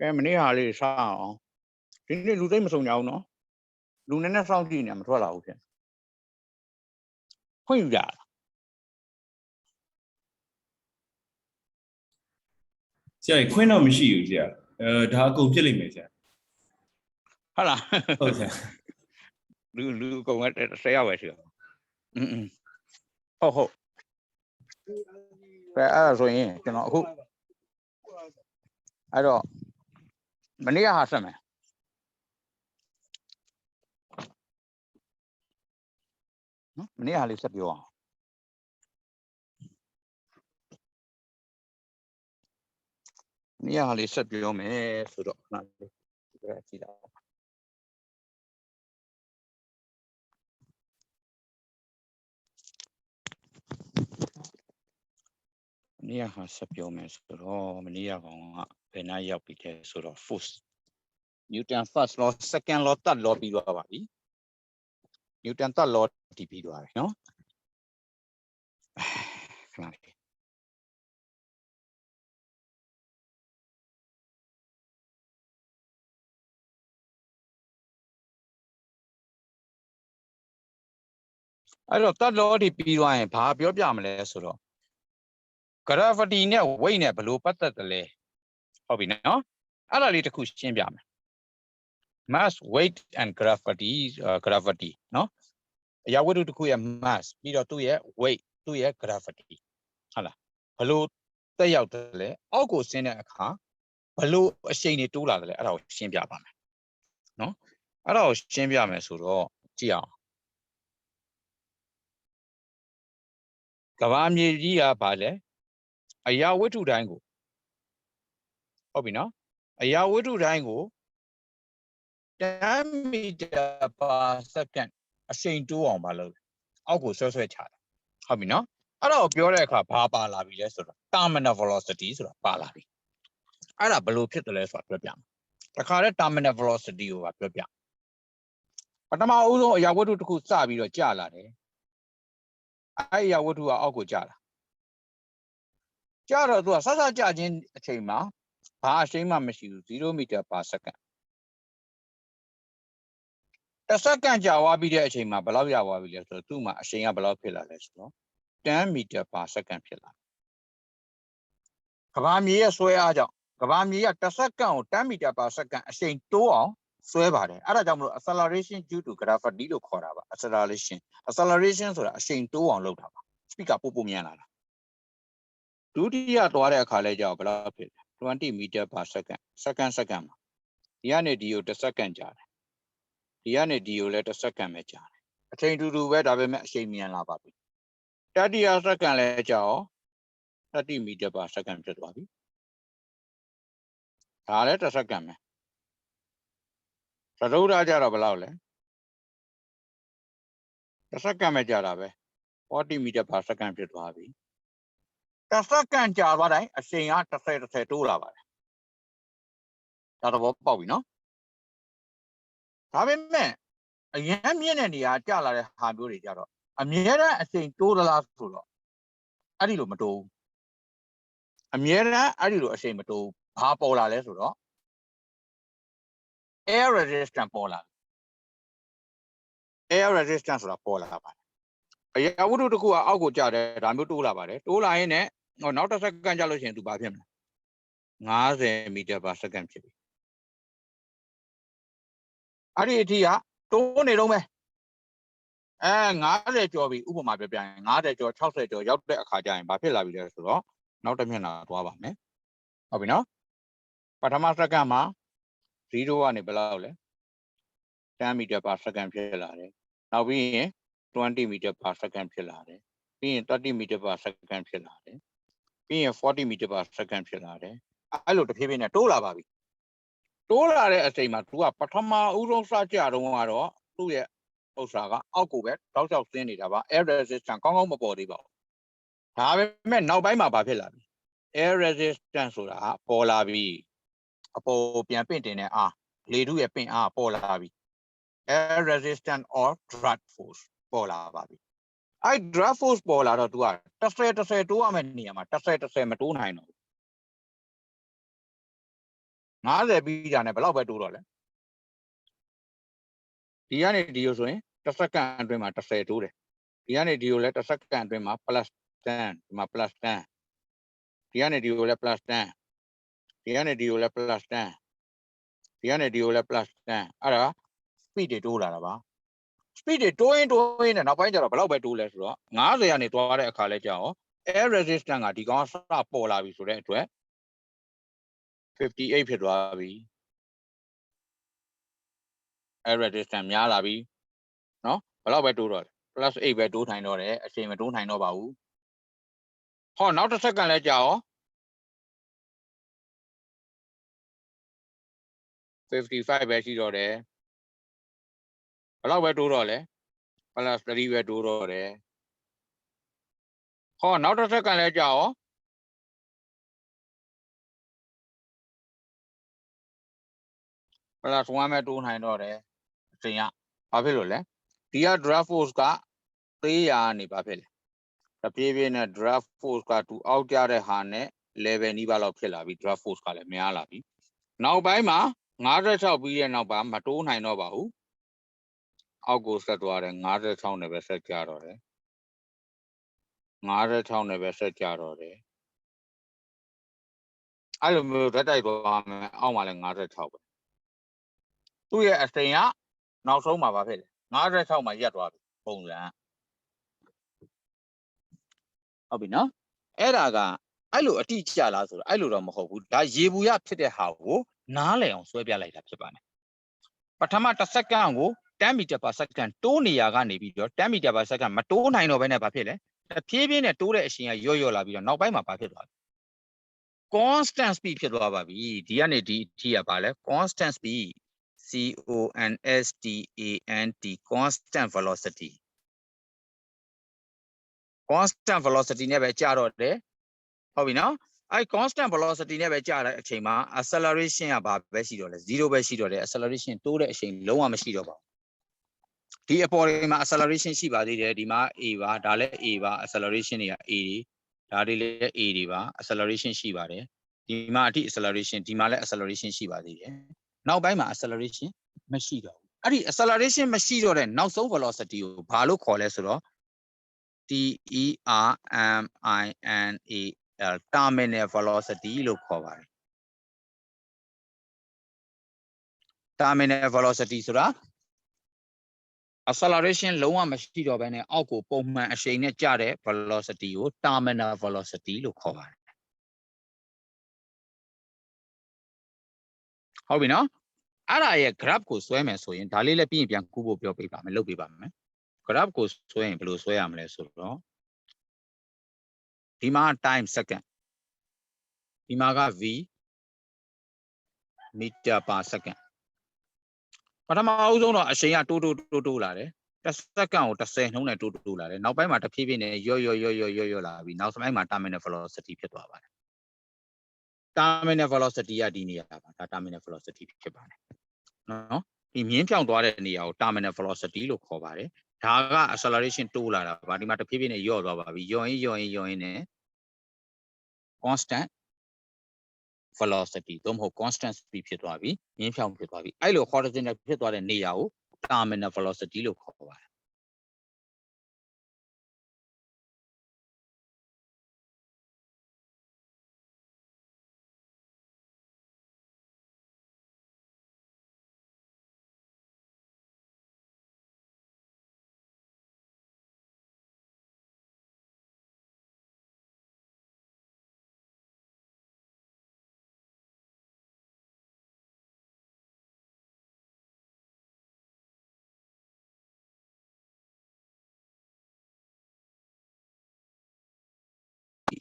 cái mình đi hà thì sao chính đi lưu tới mà sầu nhau nó lưu nên nó sao gì nè mà thua lâu chứ không giả Xài khuyên nào mình xỉu chứ đã cùng chơi mình chứ hay là ok lưu công cái sẽ vậy chứ hô hô cái rồi nhỉ cho nó hú ai đó mình đi hà xem mình đi hà thì sắp vô mình đi hà thì sắp vô mẹ sửa đó này cái gì đó mình đi hà sắp vô mẹ sửa đó mình đi hà còn bên nàyရောက်bị thế sửa đó first Newton first law second law third law ပြီးသွားပါပြီ Newton third law တည်ပြီးသွားတယ်နော်ခဏလေးအဲ့တော့ third law တည်ပြီးသွားရင်ဘာပြောပြမလဲဆိုတော့ gravity နဲ့ weight နဲ့ဘယ်လိုပတ်သက်တယ်လဲဟုတ်ပြီနော်အဲ့ဒါလေးတစ်ခုရှင်းပြမယ် mass weight and gravity နော်အရာဝတ္ထုတစ်ခုရဲ့ mass ပြီးတော့သူ့ရဲ့ weight သူ့ရဲ့ gravity ဟုတ်လားဘယ်လိုတက်ရောက်တယ်လဲအောက်ကိုဆင်းတဲ့အခါဘယ်လိုအရှိန်တွေတိုးလာတယ်လဲအဲ့ဒါကိုရှင်းပြပါမယ်နော်အဲ့ဒါကိုရှင်းပြမယ်ဆိုတော့ကြည့်အောင်ကမ္ဘာမြေကြီးကဘာလဲအရာဝတ္ထုတိုင်းကိုဟုတ်ပြီနော်အရာဝတ္ထုတိုင်းကို10 meter per second အရှိန်တိုးအောင်မလုပ်အောက်ကိုဆွဲချတာဟုတ်ပြီနော်အဲ့တော့ပြောတဲ့အခါဘာပါလာပြီလဲဆိုတော့ terminal velocity ဆိုတာပါလာပြီအဲ့ဒါဘယ်လိုဖြစ်တယ်လဲဆိုတာပြောပြမယ်တခါတည်း terminal velocity ကိုပြောပြပထမအဦးဆုံးအရာဝတ္ထုတစ်ခုစပြီးတော့ကျလာတယ်အဲ့အရာဝတ္ထုကအောက်ကိုကျလာကျတော့သူကဆဆကျခြင်းအချိန်မှာဘာအရှိန်မှမရှိဘူး0 meter per second တစ်စက္ကန့်ကြာသွားပြီးတဲ့အချိန်မှာဘယ်လောက်ရသွားပြီလဲဆိုတော့သူ့မှာအရှိန်ကဘယ်လောက်ဖြစ်လာလဲဆိုတော့10 meter per second ဖြစ်လာကမ္ဘာမြေရဲ့ဆွဲအားကြောင့်ကမ္ဘာမြေကတစ်စက္ကန့်ကို10 meter per second အရှိန်တိုးအောင်ဆွဲပါတယ်အဲ့ဒါကြောင့်မလို့ acceleration due to gravity လို့ခေါ်တာပါ acceleration ဆိုတာအရှိန်တိုးအောင်လုပ်တာပါ speaker ပို့မြန်လာတာဒုတိယသွားတဲ့အခါလဲကြောက်ဘယ်လောက်ဖြစ်လဲ20 meter per second စက္ကန့်မှာဒီကနေဒီကိုတစ်စက္ကန့်ကြာတယ်ဒီကနေဒီကိုလည်းတစ်စက္ကန့်ပဲကြာတယ်အချိန်တူတူပဲဒါပေမဲ့အချိန်မြန်လာပါပြီတတိယစက္ကန့်လဲကြာရော30 meter per second ဖြစ်သွားပြီဒါလည်းတစ်စက္ကန့်ပဲသဒုဒ္ဓကြတော့ဘယ်လောက်လဲတစ်စက္ကန့်ပဲကြာတာပဲ40 meter per second ဖြစ်သွားပြီတစ်စက္ကန့်ကြာသွားတိုင်းအချိန်က30တိုးလာပါတယ်ဒါတော့ပေါက်ပြီနော်ဒါပေမဲ့အရင်မြင့်တဲ့နေရာကျလာတဲ့ဟာမျိုးတွေကြတော့အမြဲတမ်းအချိန်တိုးသလားဆိုတော့အဲ့ဒီလိုမတိုးဘူးအမြဲတမ်းအဲ့ဒီလိုအချိန်မတိုးဘာပေါ်လာလဲဆိုတော့ air resistance ပေါ်လာ air resistance ဆိုတာပေါ်လာပါတယ်အရာဝတ္ထုတစ်ခုကအောက်ကိုကျတယ်ဒါမျိုးတိုးလာပါတယ်တိုးလာရင်လည်းနောက်တစ်စက္ကန့်ကြာလို့ရှိရင်သူဘာဖြစ်မလဲ50 meter per second ဖြစ်ပြီအဲ့ဒီအထိကတိုးနေတော့မယ်50ကျော်ပြီဥပမာပြပြရင်50ကျော်60ကျော်ရောက်တဲ့အခါကျရင်ဘာဖြစ်လာပြီလဲဆိုတော့နောက်တစ်မျက်နှာသွားပါမယ်ဟုတ်ပြီနော်ပထမစက္ကန့်မှာ0ကနေဘယ်လောက်လဲ10 meter per second ဖြစ်လာတယ်နောက်ပြီးရင်20 meter per second ဖြစ်လာတယ်ပြီးရင်30 meter per second ဖြစ်လာတယ်ပြီးရင်40 meter per second ဖြစ်လာတယ်အဲ့လိုတဖြည်းဖြည်းနဲ့တိုးလာပါပြီတိုးလာတဲ့အချိန်မှာသူကပထမဦးဆုံးစကြတော့ကတော့သူ့ရဲ့ဥစ္စာကအောက်ကိုပဲတောက်လျှောက်ဆင်းနေတာပါ air resistance ကောင်းကောင်းမပေါ်သေးပါဘူးဒါပေမဲ့နောက်ပိုင်းမှာဘာဖြစ်လာပြီ air resistance ဆိုတာပေါ်လာပြီအပေါ်ပြန်ပင့်တင်တဲ့အားလေထုရဲ့ပင့်အားပေါ်လာပြီ air resistance or drag force ပေါ်လာပါပြီအဲ့ drag force ပေါ်လာတော့သူက10တိုးရမယ့်နေရာမှာ10မတိုးနိုင်တော့ 50ပြီးတာနဲ့ဘယ်လောက်ပဲတိုးတော့လဲဒီကနေဒီကိုဆိုရင်တစ်စက္ကန့်အတွင်းမှာ30တိုးတယ်ဒီကနေဒီကိုလည်းတစ်စက္ကန့်အတွင်းမှာ plus 10ဒီမှာ plus 10ဒီကနေဒီကိုလည်း plus 10ဒီကနေဒီကိုလည်း plus 10ဒီကနေဒီကိုလည်း plus 10အဲ့ဒါ speed တွေတိုးလာတာပါ speed တွေတိုးရင်နဲ့နောက်ပိုင်းကျတော့ဘယ်လောက်ပဲတိုးလဲဆိုတော့50ကနေတွားတဲ့အခါလဲကြာရော air resistance ကဒီကောင်ကစပေါ်လာပြီဆိုတဲ့အတွက်58ဖြစ်သွားပြီ air resistance များလာပြီเนาะဘယ်လောက်ပဲတိုးတော့လဲ plus 8ပဲတိုးထိုင်တော့တယ်အချိန်မတိုးနိုင်တော့ပါဘူးဟောနောက်တစ်စက္ကန့်လဲကြာရော55ပဲရှိတော့တယ်ဘယ်လောက်ပဲတိုးတော့လဲ plus 3ပဲတိုးတော့တယ်ဟောနောက်တစ်စက္ကန့်လဲကြာရောplus 1ပဲတိုးနိုင်တော့တယ်အချိန်ကဘာဖြစ်လို့လဲဒီက draft force က300နေပါဖြစ်လဲတပြေးပြေးနဲ့ draft force ကသူအောက်ကြတဲ့ဟာနဲ့ level နီးပါးလောက်ဖြစ်လာပြီ draft force ကလည်းများလာပြီနောက်ပိုင်းမှာ56ပြီးတဲ့နောက်ပိုင်းမတိုးနိုင်တော့ပါဘူးအောက်ကိုဆက်သွားတယ်56နဲ့ပဲဆက်ကြတော့တယ်56နဲ့ပဲဆက်ကြတော့တယ်အဲ့လိုမျိုးဓာတ်တိုက်သွားမယ်အောက်မှာလည်း56ပဲသူ့ရဲ့အစိမ်ကနောက်ဆုံးမှာပါဖြစ်တယ်56မှာရက်သွားပြီပုံစံဟုတ်ပြီနော်အဲ့ဒါကအဲ့လိုအတိကျလားဆိုတော့အဲ့လိုတော့မဟုတ်ဘူးဒါရေဘူးရဖြစ်တဲ့ဟာကိုနားလည်အောင်ဆွဲပြလိုက်တာဖြစ်ပါတယ်ပထမတစ်စက္ကန့်ကို10 meter per second တိုးနေရကနေပြီးတော့10 meter per second မတိုးနိုင်တော့ဘဲနဲ့ဘာဖြစ်လဲတဖြည်းဖြည်းနဲ့တိုးတဲ့အချိန်ကရော့လာပြီးတော့နောက်ပိုင်းမှာဘာဖြစ်သွားလဲ constant speed ဖြစ်သွားပါပြီဒီကနေဒီအထိကဘာလဲ constant speed constant constant velocity constant velocity နဲ့ပဲကြာတော့တယ်ဟုတ်ပြီနော်အဲ့ constant velocity နဲ့ပဲကြာတဲ့အချိန်မှာ acceleration ကဘာပဲရှိတော့လဲ0ပဲရှိတော့တယ် acceleration တိုးတဲ့အချိန်လုံးဝမရှိတော့ပါဘူးဒီအပေါ်တွေမှာ acceleration ရှိပါသေးတယ်ဒီမှာ a ပါဒါလည်း a ပါ acceleration တွေက a တွေဒါတွေလည်း a တွေပါ acceleration ရှိပါတယ်ဒီမှာအထိ acceleration ဒီမှာလည်း acceleration ရှိပါသေးတယ်နောက်ပိုင်းမှာ acceleration မရှိတော့ဘူးအဲ့ဒီ acceleration မရှိတော့တဲ့နောက်ဆုံး velocity ကိုဘာလို့ခေါ်လဲဆိုတော့ terminal terminal velocity လို့ခေါ်ပါတယ် terminal velocity ဆိုတာ acceleration လုံးဝမရှိတော့ဘဲနဲ့အောက်ကိုပုံမှန်အရှိန်နဲ့ကျတဲ့ velocity ကို terminal velocity လို့ခေါ်ပါတယ်ဟုတ်ပြီနော်အဲ့ဒါရဲ့ graph ကိုဆွဲမယ်ဆိုရင်ဒါလေးလည်းပြီးရင်ပြန်ကူးဖို့ပြောပေးပါမယ်လုပ်ပေးပါမယ် graph ကိုဆွဲရင်ဘယ်လိုဆွဲရမလဲဆိုတော့ဒီမှာ time second ဒီမှာက v meter per second ပထမအဆုံးတော့အရှိန်ကတိုးလာတယ်တစ်စက္ကန့်ကို30နှုန်းနဲ့တိုးလာတယ်နောက်ပိုင်းမှာတဖြည်းဖြည်းနဲ့ရော့လာပြီးနောက်ပိုင်းမှာ terminal velocity ဖြစ်သွားပါတယ် terminal velocity ကဒီနေရာပါဒါ terminal velocity ဖြစ်ပါတယ်နော်ဒီမြင်းဖြောင်းသွားတဲ့နေရာကို terminal velocity လို့ခေါ်ပါတယ်ဒါက acceleration တိုးလာတာပါဒီမှာတဖြည်းဖြည်းနဲ့ရော့သွားပါပြီရော့ရင်းနဲ့ constant velocity သို့မဟုတ် constant speed ဖြစ်သွားပြီမြင်းဖြောင်းဖြစ်သွားပြီအဲ့လို horizontal ဖြစ်သွားတဲ့နေရာကို terminal velocity လို့ခေါ်ပါတယ်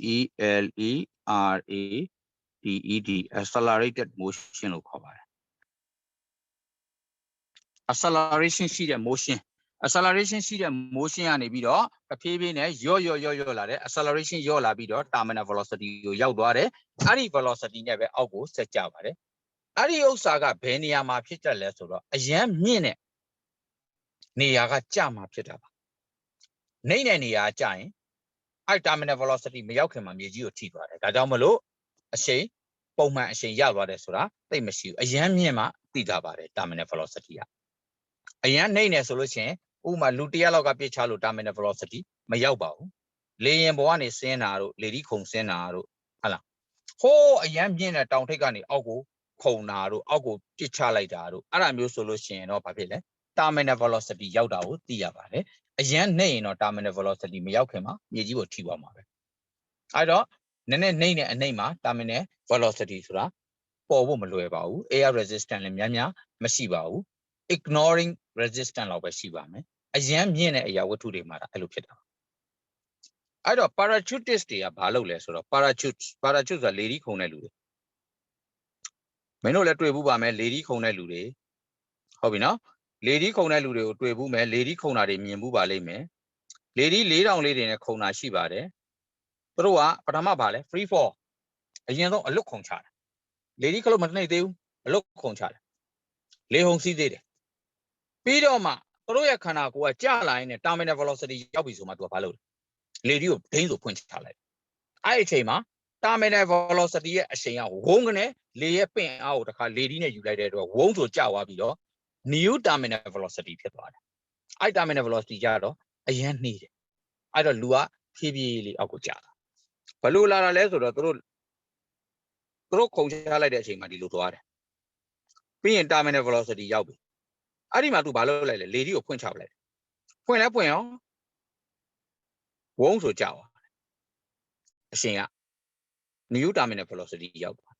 ELERADED accelerated motion လို့ခေါ်ပါတယ် acceleration ရှိတဲ့ motion acceleration ရှိတဲ့ motion ကနေပြီးတော့တဖြည်းဖြည်းနဲ့ရော့လာတယ် acceleration ရော့လာပြီးတော့ terminal velocity ကိုရောက်သွားတယ်အဲ့ဒီ velocity နဲ့ပဲအောက်ကိုဆက်ကြပါတယ်အဲ့ဒီဥစ္စာကဘယ်နေရာမှာဖြစ်တတ်လဲဆိုတော့အရန်မြင့်တဲ့နေရာကကျမှာဖြစ်တာပါနှိမ့်တဲ့နေရာကျရင်အဲ့ terminal velocity မရောက်ခင်မှာမြေကြီးကိုထိသွားတယ်ဒါကြောင့်မလို့အရှိန် ပုံမှန်အရှိန်ရသွားတယ်ဆိုတာသိမရှိဘူးအရန်မြင့်မှသိကြပါတယ် terminal velocity ကအရန်နှိမ့်နေဆိုလို့ရှိရင်ဥပမာလူ100လောက်ကပြစ်ချလို့ terminal velocity မရောက်ပါဘူးလေရင်ပေါ်ကနေဆင်းတာတို့လေဒီခုံဆင်းတာတို့ဟုတ်လားဟိုးအရန်မြင့်တဲ့တောင်ထိပ်ကနေအောက်ကိုခုံတာတို့အောက်ကိုပြစ်ချလိုက်တာတို့အဲ့ဒါမျိုးဆိုလို့ရှိရင်တော့ဘာဖြစ်လဲ terminal velocity ရောက်တာကိုသိရပါတယ်အရန်နှိမ့်ရင်တော့ terminal velocity မရောက်ခင်မှာမြေကြီးကိုထိသွားမှာပဲအဲ့တော့နည်းနည်းနှိမ့်တဲ့အနှိမ့်မှာ terminal velocity ဆိုတာပေါ်ဖို့မလွယ်ပါဘူး air resistance လည်းများများမရှိပါဘူး ignoring resistance လောက်ပဲရှိပါမယ်အရန်မြင့်တဲ့အရာဝတ္ထုတွေမှာအဲ့လိုဖြစ်တာအဲ့တော့ parachutist တွေကဘာလုပ်လဲဆိုတော့ parachute ဆိုတာလေဒီခုံတဲ့လူတွေမင်းတို့လည်းတွေ့ဘူးပါမယ်လေဒီခုံတဲ့လူတွေဟုတ်ပြီနော်လေဒီခုံတဲ့လူတွေကိုတွေ့ဘူးမယ်လေဒီခုံတာတွေမြင်ဘူးပါလိမ့်မယ်လေဒီ4000လေးတွေနဲ့ခုံတာရှိပါတယ်သူတို့ကပထမဘာလဲ free fall အရင်ဆုံးအလွတ်ခုံချတာလေဒီခလုတ်မနှိမ့်သေးဘူးအလွတ်ခုံချတယ်လေဟုံစီးသေးတယ်ပြီးတော့မှသူတို့ရဲ့ခန္ဓာကိုယ်ကကျလာရင် terminal velocity ရောက်ပြီဆိုမှသူကဘာလုပ်လဲလေဒီကိုဒိန်းဆိုဖွင့်ချလိုက်အဲ့ဒီအချိန်မှာ terminal velocity ရဲ့အရှိန်ကဝုန်းကနေလေရဲ့ပင့်အားကိုတစ်ခါလေဒီနဲ့ယူလိုက်တဲ့အတွက်ဝုန်းဆိုကျသွားပြီးတော့ new terminal velocity ဖြစ်သွားတယ်အဲ့ terminal velocity ကျတော့အရန်နှီးတယ်အဲ့တော့လူကဖြည်းဖြည်းလေးအောက်ကိုကျတာဘလို့လာတာလဲဆိုတော့သူတို့ခုံချလိုက်တဲ့အချိန်မှာဒီလိုသွားတယ်ပြီးရင် terminal velocity ရောက်ပြီအဲ့ဒီမှာသူဘာလုပ်လိုက်လဲလေဒီကိုဖွင့်ချပလိုက်ဖွင့်လဲဖွင့်အောင်ဝုန်းဆိုကျသွားအရှင်က new terminal velocity ရောက်သွား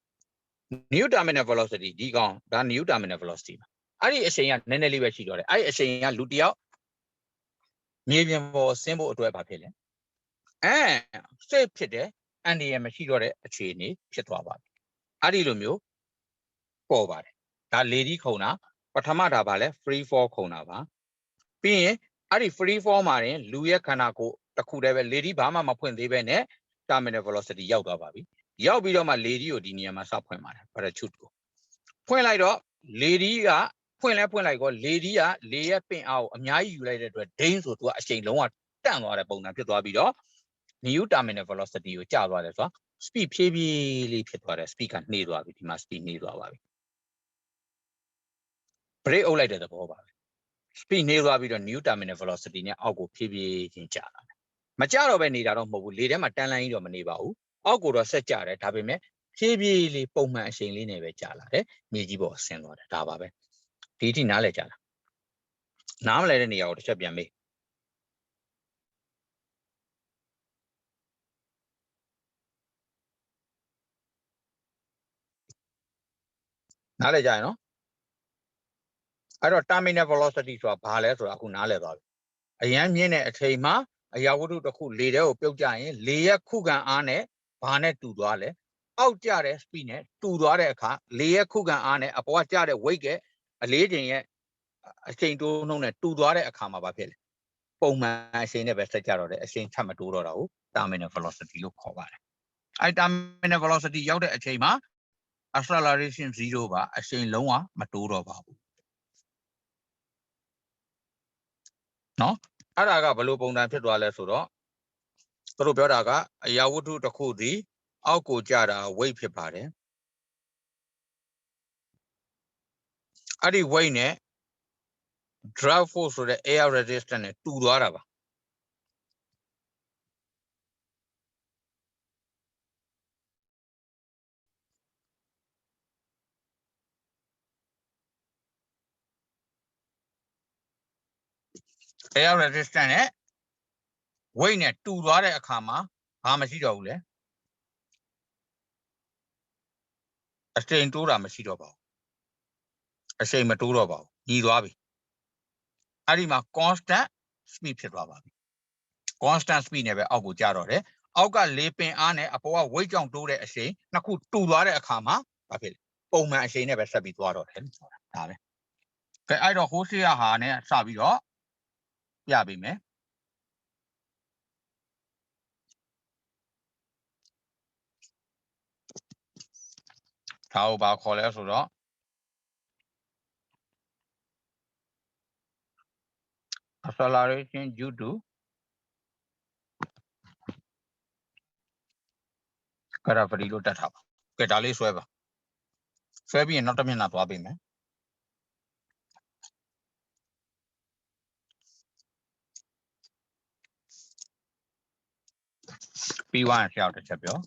new terminal velocity ဒီကောင်ဒါ new terminal velocity ပါအဲ့ဒီအရှင်ကနည်းနည်းလေးပဲရှိတော့တယ်အဲ့ဒီအရှင်ကလူတယောက်မြေပြင်ပေါ်ဆင်းဖို့အတွက်ဘာဖြစ်လဲsafe ဖြစ်တယ်အန်ဒီရမရှိတော့တဲ့အခြေအနေဖြစ်သွားပါပြီအဲ့ဒီလိုမျိုးပေါ်ပါတယ်ဒါလေဒီခုံတာပထမတာပါလဲ free fall ခုံတာပါပြီးရင်အဲ့ဒီ free fall မှာရင်လူရဲ့ခန္ဓာကိုယ်တစ်ခုတည်းပဲလေဒီဘာမှမဖွင့်သေးပဲနဲ့ terminal velocity ရောက်သွားပါပြီရောက်ပြီးတော့မှလေဒီကိုဒီနေရာမှာစဖွင့်ပါတယ် parachute ကိုဖွင့်လိုက်တော့လေဒီကဖွင့်လိုက်တော့လေဒီကလေရဲ့ပင့်အားကိုအများကြီးယူလိုက်တဲ့အတွက်ဒိန်းဆိုသူကအချိန်လုံးဝတန့်သွားတဲ့ပုံစံဖြစ်သွားပြီးတော့ new terminal velocity ကိုကျသွားတယ်ဆိုတော့ speed ဖြည်းဖြည်းလေးဖြစ်သွားတယ် speed ကနှေးသွားပြီဒီမှာ speed နှေးသွားပါပြီ brake အုပ်လိုက်တဲ့သဘောပါပဲ speed နှေးသွားပြီးတော့ new terminal velocity နဲ့အောက်ကိုဖြည်းဖြည်းချင်းကျလာတယ်မကျတော့ပဲနေတာတော့မဟုတ်ဘူးလေထဲမှာတန်းလိုင်းကြီးတော့မနေပါဘူးအောက်ကိုတော့ဆက်ကျတယ်ဒါပေမဲ့ဖြည်းဖြည်းလေးပုံမှန်အရှိန်လေးနဲ့ပဲကျလာတယ်မြေကြီးပေါ်ဆင်းသွားတယ်ဒါပါပဲဒီအထိနားလည်ကြလားနားမလည်တဲ့နေရာကိုတစ်ချက်ပြန်မေးနားလည်ကြရင်နော်အဲ့တော့ terminal velocity ဆိုတာဘာလဲဆိုတာအခုနားလည်သွားပြီအရန်မြင့်တဲ့အချိန်မှာအရာဝတ္ထုတစ်ခုလေထဲကိုပြုတ်ကျရင်လေရဲ့ခုခံအားနဲ့ဘာနဲ့တူသွားလဲအောက်ကျတဲ့ speed နဲ့တူသွားတဲ့အခါလေရဲ့ခုခံအားနဲ့အပေါ်ကကျတဲ့ weight ရဲ့အလေးချိန်ရဲ့အချိန်တိုးနှုန်းနဲ့တူသွားတဲ့အခါမှာဘာဖြစ်လဲပုံမှန်အချိန်နဲ့ပဲဆက်ကြတော့တယ်အချိန်ထပ်မတိုးတော့တာကို terminal velocity လို့ခေါ်ပါတယ်အဲ့ terminal velocity ရောက်တဲ့အချိန်မှာ acceleration 0ပါအချိန်လုံးဝမတိုးတော့ပါဘူးနော်အဲ့ဒါကဘယ်လိုပုံစံဖြစ်သွားလဲဆိုတော့သူတို့ပြောတာကအရာဝတ္ထုတစ်ခုဒီအောက်ကိုကျတာ weight ဖြစ်ပါတယ်အဲ့ဒီ weight နဲ့ drag force ဆိုတဲ့ air resistance နဲ့တူသွားတာပါair resistance နဲ့ weight နဲ့တူသွားတဲ့အခါမှာဘာမရှိတော့ဘူးလေအချိန်တိုးတာမရှိတော့ပါဘူးအချိန်မတိုးတော့ပါဘူးညီသွားပြီအဲ့ဒီမှာ constant speed ဖြစ်သွားပါပြီ constant speed နဲ့ပဲအောက်ကိုကျတော့တယ်အောက်ကလေပင်အားနဲ့အပေါ်က weight ကြောင့်တိုးတဲ့အချိန်နှစ်ခုတူသွားတဲ့အခါမှာဘာဖြစ်လဲပုံမှန်အချိန်နဲ့ပဲဆက်ပြီးသွားတော့တယ်ဆိုတာဒါပဲကဲအဲ့တော့ဟိုးစီရဟာနဲ့စပြီးတော့ပြပေးမယ်ဒါကိုဘာခေါ်လဲဆိုတော့ acceleration due to gravity လို့တက်ထားပါ ကဲဒါလေးဆွဲပါဆွဲပြီးရင်နောက်တစ်မျက်နှာသွားပေးမယ်ပြီးသွားရင်ဆရာတစ်ချက်ပြော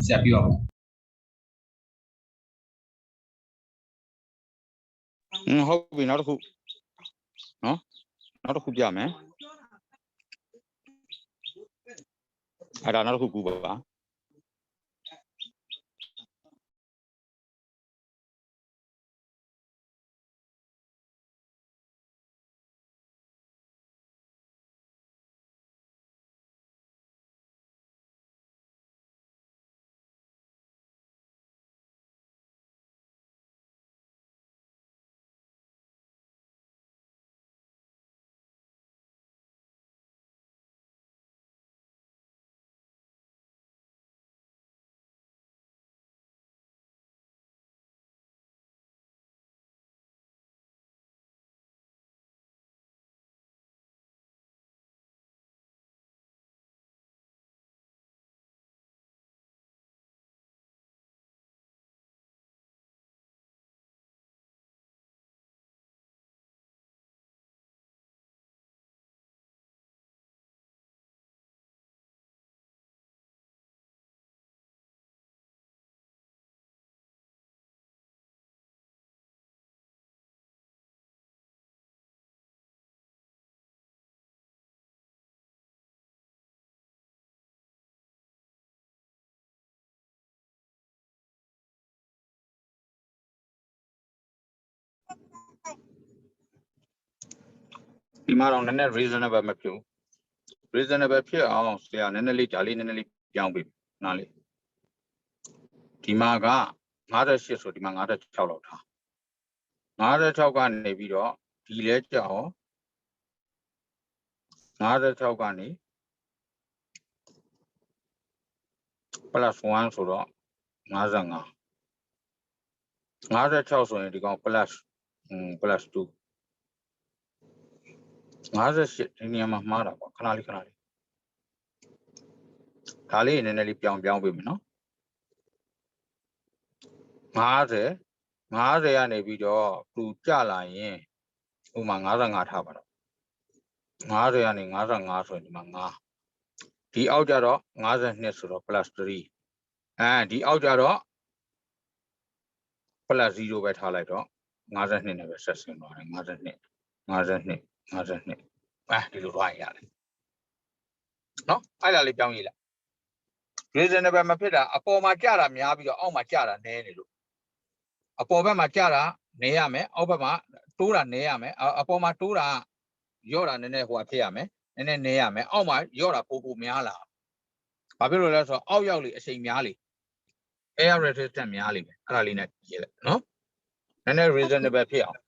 ဆရာပြောအောင် ဟုတ်ပြီနောက်တစ်ခုနော်နောက်တစ်ခုပြမယ်အဲ့ဒါနောက်တစ်ခုကူပါဒီမှာတော့နည်းနည်း reasonable မဖြစ်ဘူး reasonable ဖြစ်အောင်ဆရာနည်းနည်းလေးဒါလေးနည်းနည်းလေးပြောင်းပေးနားလေးဒီမှာက58ဆိုဒီမှာ56လောက်ထား56ကနေပြီးတော့ဒီလဲကြောက်56ကနေ plus 1ဆိုတော့55 56ဆိုရင်ဒီကောင် plus 2 58ဒီနေရာမှာမှားတာပေါ့ခဏလေးဒါလေးနည်းနည်းလေးပြောင်းပေးမယ်နော်50ကနေပြီးတော့သူကြလာရင်ဥမာ55ထားပါတော့50ကနေ55ဆိုရင်ဒီမှာ5ဒီအောက်ကြတော့52ဆိုတော့ plus 3ဒီအောက်ကြတော့ plus 0ပဲထားလိုက်တော့52နဲ့ပဲဆက်ဆင်းသွားတယ်52ဒီလိုသွားရင်ရတယ်နော်အဲ့ဒါလေးပြောင်းရေးလိုက် reasonable မဖြစ်တာအပေါ်မှာကြတာများပြီးတော့အောက်မှာကြတာနည်းနေလို့အပေါ်ဘက်မှာကြတာနည်းရမယ်အောက်ဘက်မှာတိုးတာနည်းရမယ်အပေါ်မှာတိုးတာ ရောတာနည်းနည်းဟိုဖြစ်ရမယ်နည်းနည်းနေရမယ်အောက်မှာရောတာပိုများလာဘာဖြစ်လို့လဲဆိုတော့အောက်ရောက်လေအချိန်များလေ air resistance များလေပဲအဲ့ဒါလေးနဲ့ရေးလိုက်နော်နည်းနည်း reasonable ဖြစ်အောင်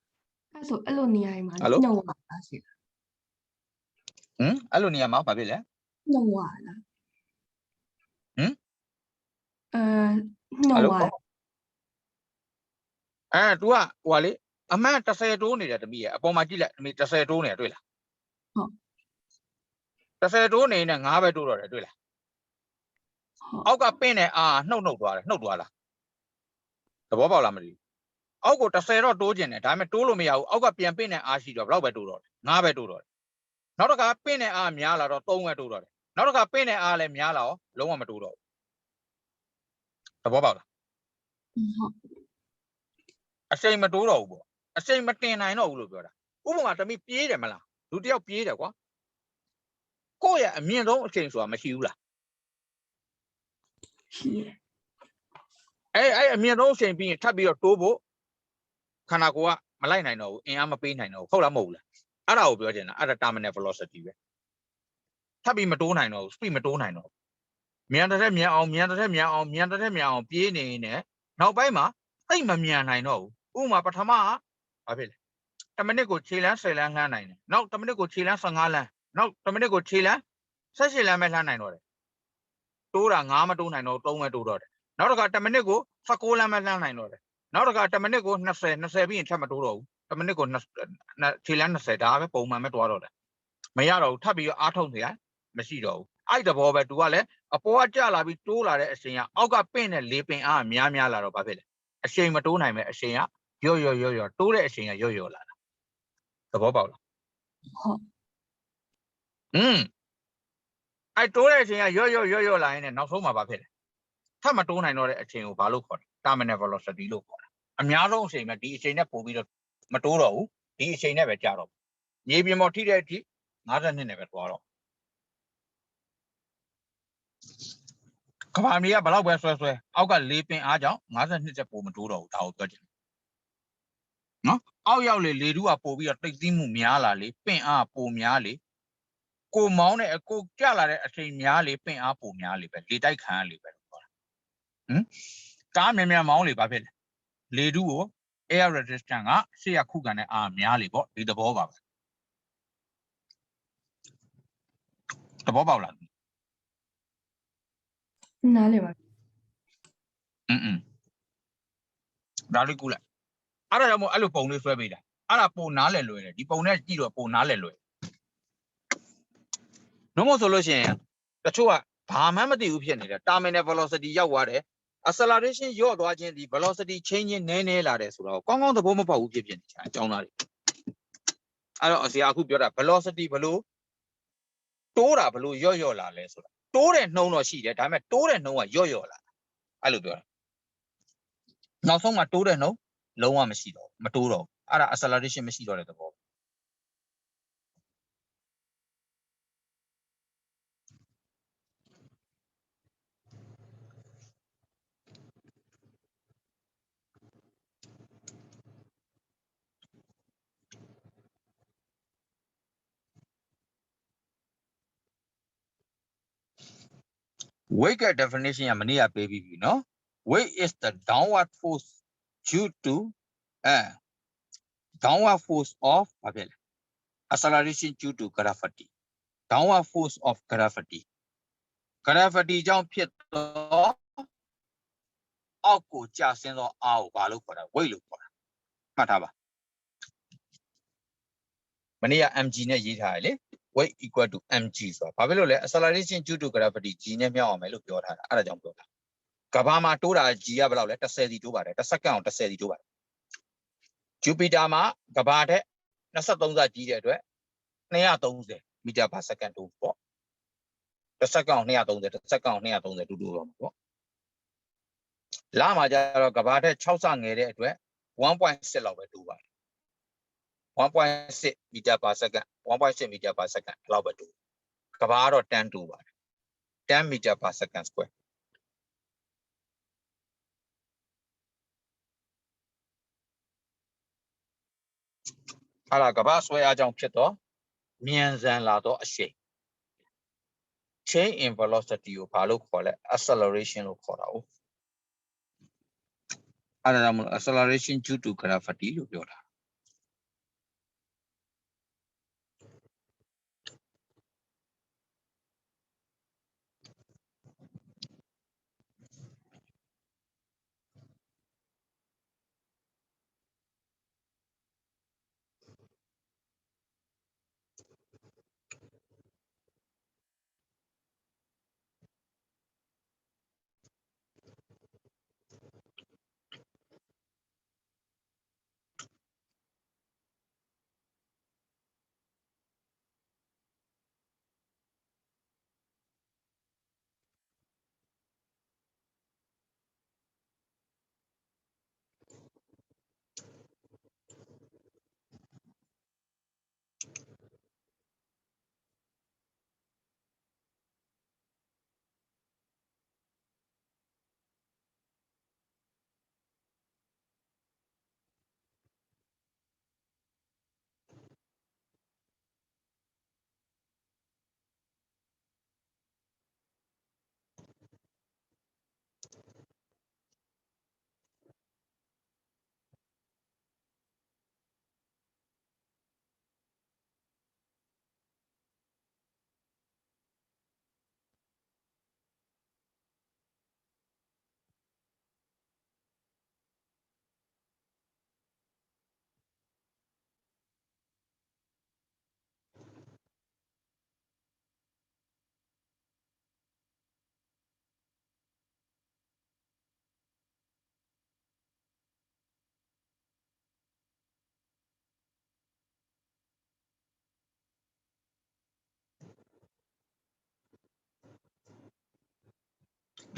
အဲ့ဆိုအဲ့လိုနေရာမှာ Hello? နှုတ်ပါလားရှင် အဲ့လိုနေရာမှာဘာဖြစ်လဲ နှုတ်ပါလား ဟမ် နှုတ်ပါ तू ကဟိုလေအမှန်30တိုးနေတယ်တမီးရဲ့အပေါ်မှာကြည့်လိုက်တမီး30တိုးနေတယ်တွေ့လား ဟုတ် 30တိုးနေနဲ့9ပဲတိုးတော့တယ်တွေ့လား ဟုတ် အောက်ကပင့်နဲ့အာနှုတ်သွားတယ်နှုတ်သွားလားသဘောပေါက်လားမသိဘူးအောက်ကို30တော့တိုးကျင်တယ်ဒါပေမဲ့တိုးလို့မရဘူးအောက်ကပြန်ပင့်နဲ့အားရှိတော့ဘယ်လောက်ပဲတိုးတော့တယ်9ပဲတိုးတော့တယ်နောက်တစ်ခါပင့်နဲ့အားများလာတော့3ပဲတိုးတော့တယ်နောက်တစ်ခါပင့်နဲ့အားလည်းများလာတော့လုံးဝမတိုးတော့ဘူးသဘောပေါက်လား ဟုတ် အချိန်မတိုးတော့ဘူးပေါ့အချိန်မတင်နိုင်တော့ဘူးလို့ပြောတာဥပမာတမီးပြေးတယ်မလားလူတယောက်ပြေးတယ်ကွာကိုယ့်ရဲ့အမြင့်ဆုံးအချိန်ဆိုတာမရှိဘူးလား ရှိရ အဲ့အမြင့်ဆုံးအချိန်ပြီးရင်ထပ်ပြီးတော့တိုးဖို့ခန္ဓာကိုယ်ကမလိုက်နိုင်တော့ဘူးအင်အားမပေးနိုင်တော့ဘူးဟုတ်လားမဟုတ်ဘူးလားအဲ့ဒါကိုပြောချင်တာအဲ့ဒါ terminal velocity ပဲထပ်ပြီးမတိုးနိုင်တော့ဘူး speed မတိုးနိုင်တော့ဘူးမြန်တဲ့မြန်အောင်မြန်တဲ့မြန်အောင်မြန်တဲ့မြန်အောင်ပြေးနေနေနောက်ပိုင်းမှာအိတ်မမြန်နိုင်တော့ဘူးဥပမာပထမကဘာဖြစ်လဲ10မိနစ်ကိုခြေလမ်း10လမ်းလှမ်းနိုင်တယ်နောက်10မိနစ်ကိုခြေလမ်း15လမ်းနောက်10မိနစ်ကိုခြေလမ်း18လမ်းပဲလှမ်းနိုင်တော့တယ်တိုးတာ9မတိုးနိုင်တော့3ပဲတိုးတော့တယ်နောက်တစ်ခါ10မိနစ်ကို16လမ်းပဲလှမ်းနိုင်တော့တယ်နောက်တစ်ခါ10မိနစ်ကို20ပြီးရင်ထပ်မတိုးတော့ဘူး10မိနစ်ကိုခြေလမ်း20ဒါပဲပုံမှန်ပဲတွားတော့တယ်မရတော့ဘူးထပ်ပြီးအားထုတ်နေရမရှိတော့ဘူးအဲ့တဘောပဲ तू ကလည်းအပေါ်ကကျလာပြီးတိုးလာတဲ့အချိန်ကအောက်ကပင့်တဲ့လေပင်အားများလာတော့ဘာဖြစ်လဲအချိန်မတိုးနိုင်မဲ့အချိန်ကရော့တိုးတဲ့အချိန်ကရော့လာတာသဘောပေါက်လား ဟုတ် အဲ့တိုးတဲ့အချိန်ကရော့လာရင်နောက်ဆုံးမှာဘာဖြစ်လဲထပ်မတိုးနိုင်တော့တဲ့အချိန်ကိုဘာလို့ခေါ်လဲ terminal velocity လို့ခေါ်တာအများဆုံးအချိန်ပဲဒီအချိန်နဲ့ပို့ပြီးတော့မတိုးတော့ဘူးဒီအချိန်နဲ့ပဲကြာတော့မြေပြင်ပေါ်ထိတဲ့အထိ52နဲ့ပဲသွားတော့ကဘာမီကဘယ်လောက်ပဲဆွဲအောက်ကလေပင်အားကြောင့်52ချက်ပိုမတိုးတော့ဘူးဒါကိုပြောချင်တယ်နော်အောက်ရောက်လေတူကပို့ပြီးတော့တိတ်သီးမှုများလာလေပင်အားပိုများလေကိုမောင်းတဲ့ကိုကြလာတဲ့အချိန်များလေပင်အားပိုများလေပဲလေတိုက်ခံရလေပဲပြောတာကားမြန်မောင်းလေဘာဖြစ်လဲလေတူကို air resistance ကရှေ့ရခုခံတဲ့အားများလေပေါ့ဒီသဘောပါပဲသဘောပေါက်လား နားလေပါ ဒါလေးကူလိုက်အဲ့ဒါကြောင့်မို့အဲ့လိုပုံလေးဆွဲပေးတာအဲ့ဒါပုံနားလည်လွယ်တယ်ဒီပုံနဲ့ကြည့်တော့ပုံနားလည်လွယ်နှုတ်မဆိုလို့ရှိရင်တချို့ကဘာမှမသိဘူးဖြစ်နေတယ် terminal velocity ရောက်သွားတယ် acceleration ရော့သွားခြင်းဒီ velocity change နည်းနည်းလာတယ်ဆိုတော့ကောင်းကောင်းသဘောမပေါက်ဘူးဖြစ်နေချာအကြောင်းသားတွေအဲ့တော့အစီအခုပြောတာ velocity ဘလို့တိုးတာဘလို့ရော့လာလဲဆိုတာတိုးတဲ့နှုံးတော့ရှိတယ်ဒါပေမဲ့တိုးတဲ့နှုံးကရော့လာအဲ့လိုပြောတာနောက်ဆုံးမှာတိုးတဲ့နှုံးလုံးဝမရှိတော့မတိုးတော့အဲ့ဒါ acceleration မရှိတော့တဲ့သဘော weight က definition ကမနေ့ကပေးပြီးပြီနော် weight is the downward force due to downward force of ဘာဖြစ်လဲ acceleration due to gravity downward force of gravity ကြောင့်ဖြစ်သောအောက်ကိုကျဆင်းသောအားကိုဘာလို့ခေါ်တာ weight လို့ခေါ်တာမှတ်ထားပါမနေ့က mg နဲ့ရေးထားတယ်လေ weight equal to mg ဆိုတာဘာဖြစ်လို့လဲ acceleration due to gravity g နဲ့မြောက်အောင်မယ်လို့ပြောထားတာအဲ့ဒါကြောင့်ပြောတာကဘာမှာတိုးတာ g ကဘယ်လောက်လဲ10စီတိုးပါတယ်တစ်စက္ကန့်အောင်10စီတိုးပါတယ် Jupiter မှာကဘာထက်23ဆကြီးတဲ့အတွက်230မီတာper second တိုးပေါ့တစ်စက္ကန့်အောင်230တစ်စက္ကန့်အောင်230တိုးတော့မှာပေါ့လမှာကျတော့ကဘာထက်6ဆငယ်တဲ့အတွက် 1.6 လောက်ပဲတိုးပါတယ်1.6 meter per second 1.6 meter per second လောက်ပဲတိုးကဘာကတော့10တိုးပါတယ်10 meter per second square အဲ့ဒါကဘာဆွဲအားကြောင့်ဖြစ်တော့ မြန်ဆန်လာတော့အရှိန် change in velocity ကိုဘာလို့ခေါ်လဲ acceleration လို့ခေါ်တာ哦အဲ့ဒါကြောင့်မလို့ acceleration due to gravity လို့ပြောတာ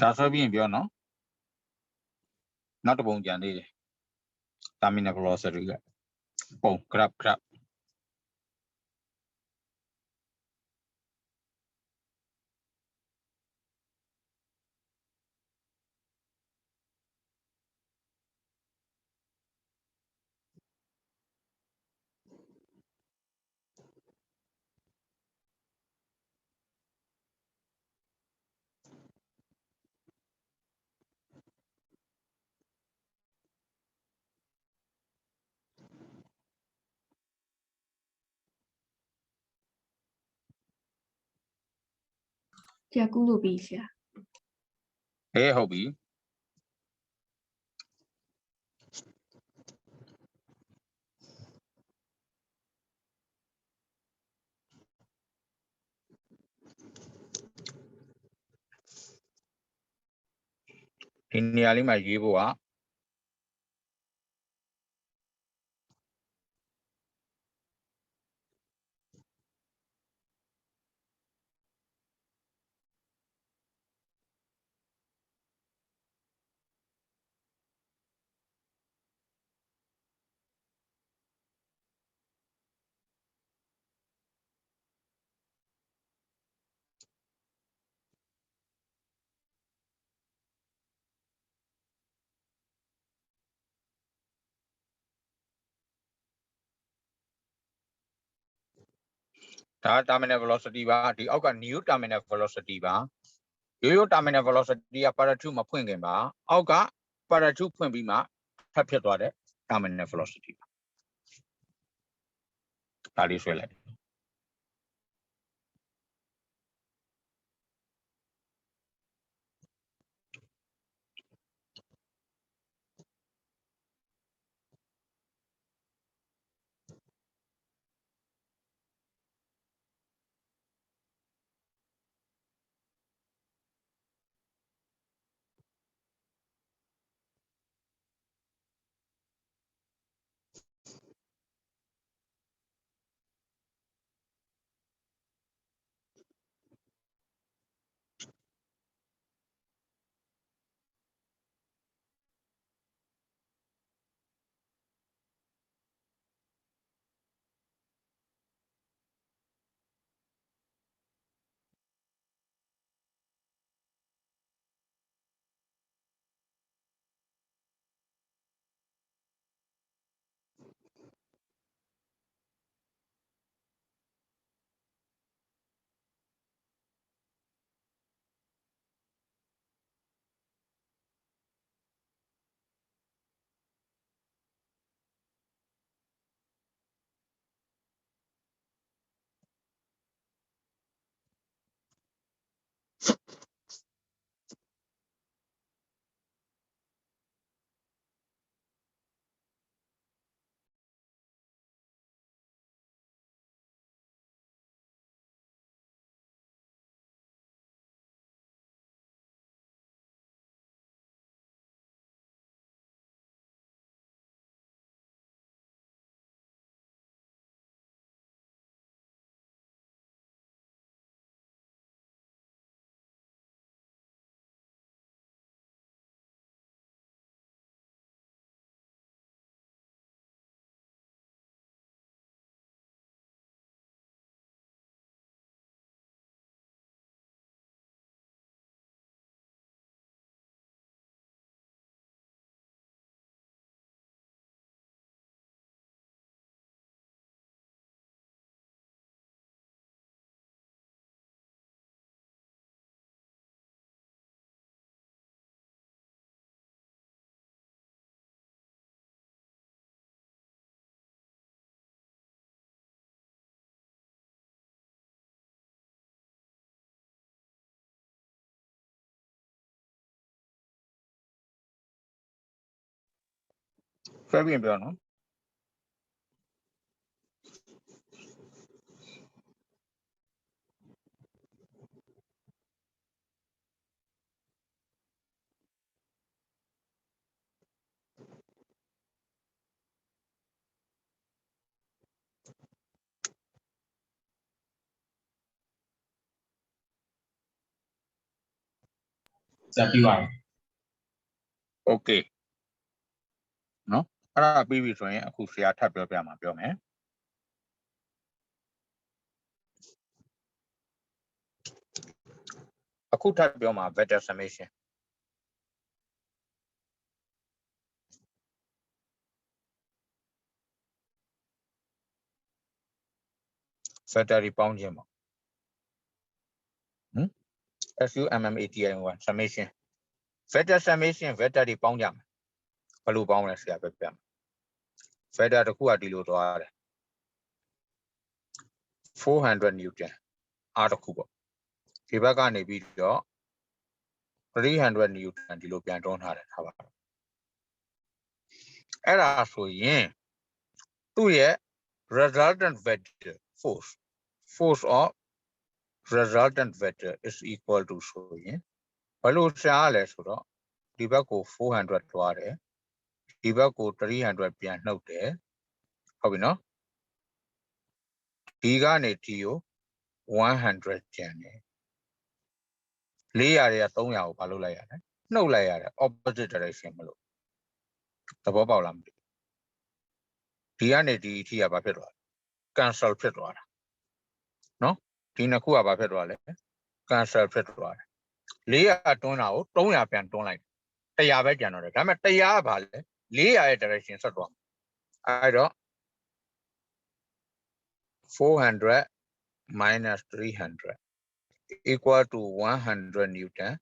ဒါဆိုပြီးရင်ပြောနော်နောက်တစ်ပုံကြံသေးတယ် terminal velocity ကပုံ graph 加咕噜比一下。 ဟဲ့ဟုတ်ပြီဒီနေရာလေးမှာရေးဖို့က ဒါ terminal velocity ပါဒီအောက်က new terminal velocity ပါရိုးရိုး terminal velocity က parachute မဖွင့်ခင်ပါအောက်က parachute ဖွင့်ပြီးမှထပ်ဖြစ်သွားတဲ့ terminal velocity ပါဒါလေးဆွဲလိုက် ဆွဲပြီးပြောနော် ဆရာပြီးပါပြီ Okay နော်အဲ့ဒါပြီးပြီဆိုရင်အခုဆရာထပ်ပြောပြမှာပြောမယ်အခုထပ်ပြောမှာ vector summation vector တွေပေါင်းခြင်းပေါ့SUMMATION summation vector summation vector တွေပေါင်းကြမယ်ဘယ်လိုပေါင်းလဲဆရာပြောပြမယ် vector တစ်ခုကဒီလိုသွားတယ်400 newton r တစ်ခုပေါ့ဒီဘက်ကနေပြီးတော့300 newton ဒီလိုပြန်တွန်းထားတယ်ထားပါအဲ့ဒါဆိုရင်သူ့ရဲ့ resultant vector force of resultant vector is equal to ဆိုရင်ဘယ်လိုရှားလဲဆိုတော့ဒီဘက်ကို400သွားတယ်ဒီဘက်ကို300ပြန်နှုတ်တယ်ဟုတ်ပြီနော်ဒီကနေဒီကို100ကျန်တယ်400တွေက300ကိုဘာလုပ်လိုက်ရလဲနှုတ်လိုက်ရတယ် opposite direction မလို့သဘောပေါက်လားမသိဒီကနေဒီအထိကဘာဖြစ်သွားလဲ cancel ဖြစ်သွားတာနော်ဒီနှစ်ခုကဘာဖြစ်သွားလဲ cancel ဖြစ်သွားတယ်400တွန်းတာကို300ပြန်တွန်းလိုက်100ပဲကျန်တော့တယ်ဒါပေမဲ့100ကဘာလဲ400ရဲ့ direction ဆက်သွားအဲ့တော့400 minus 300 equal to 100 newton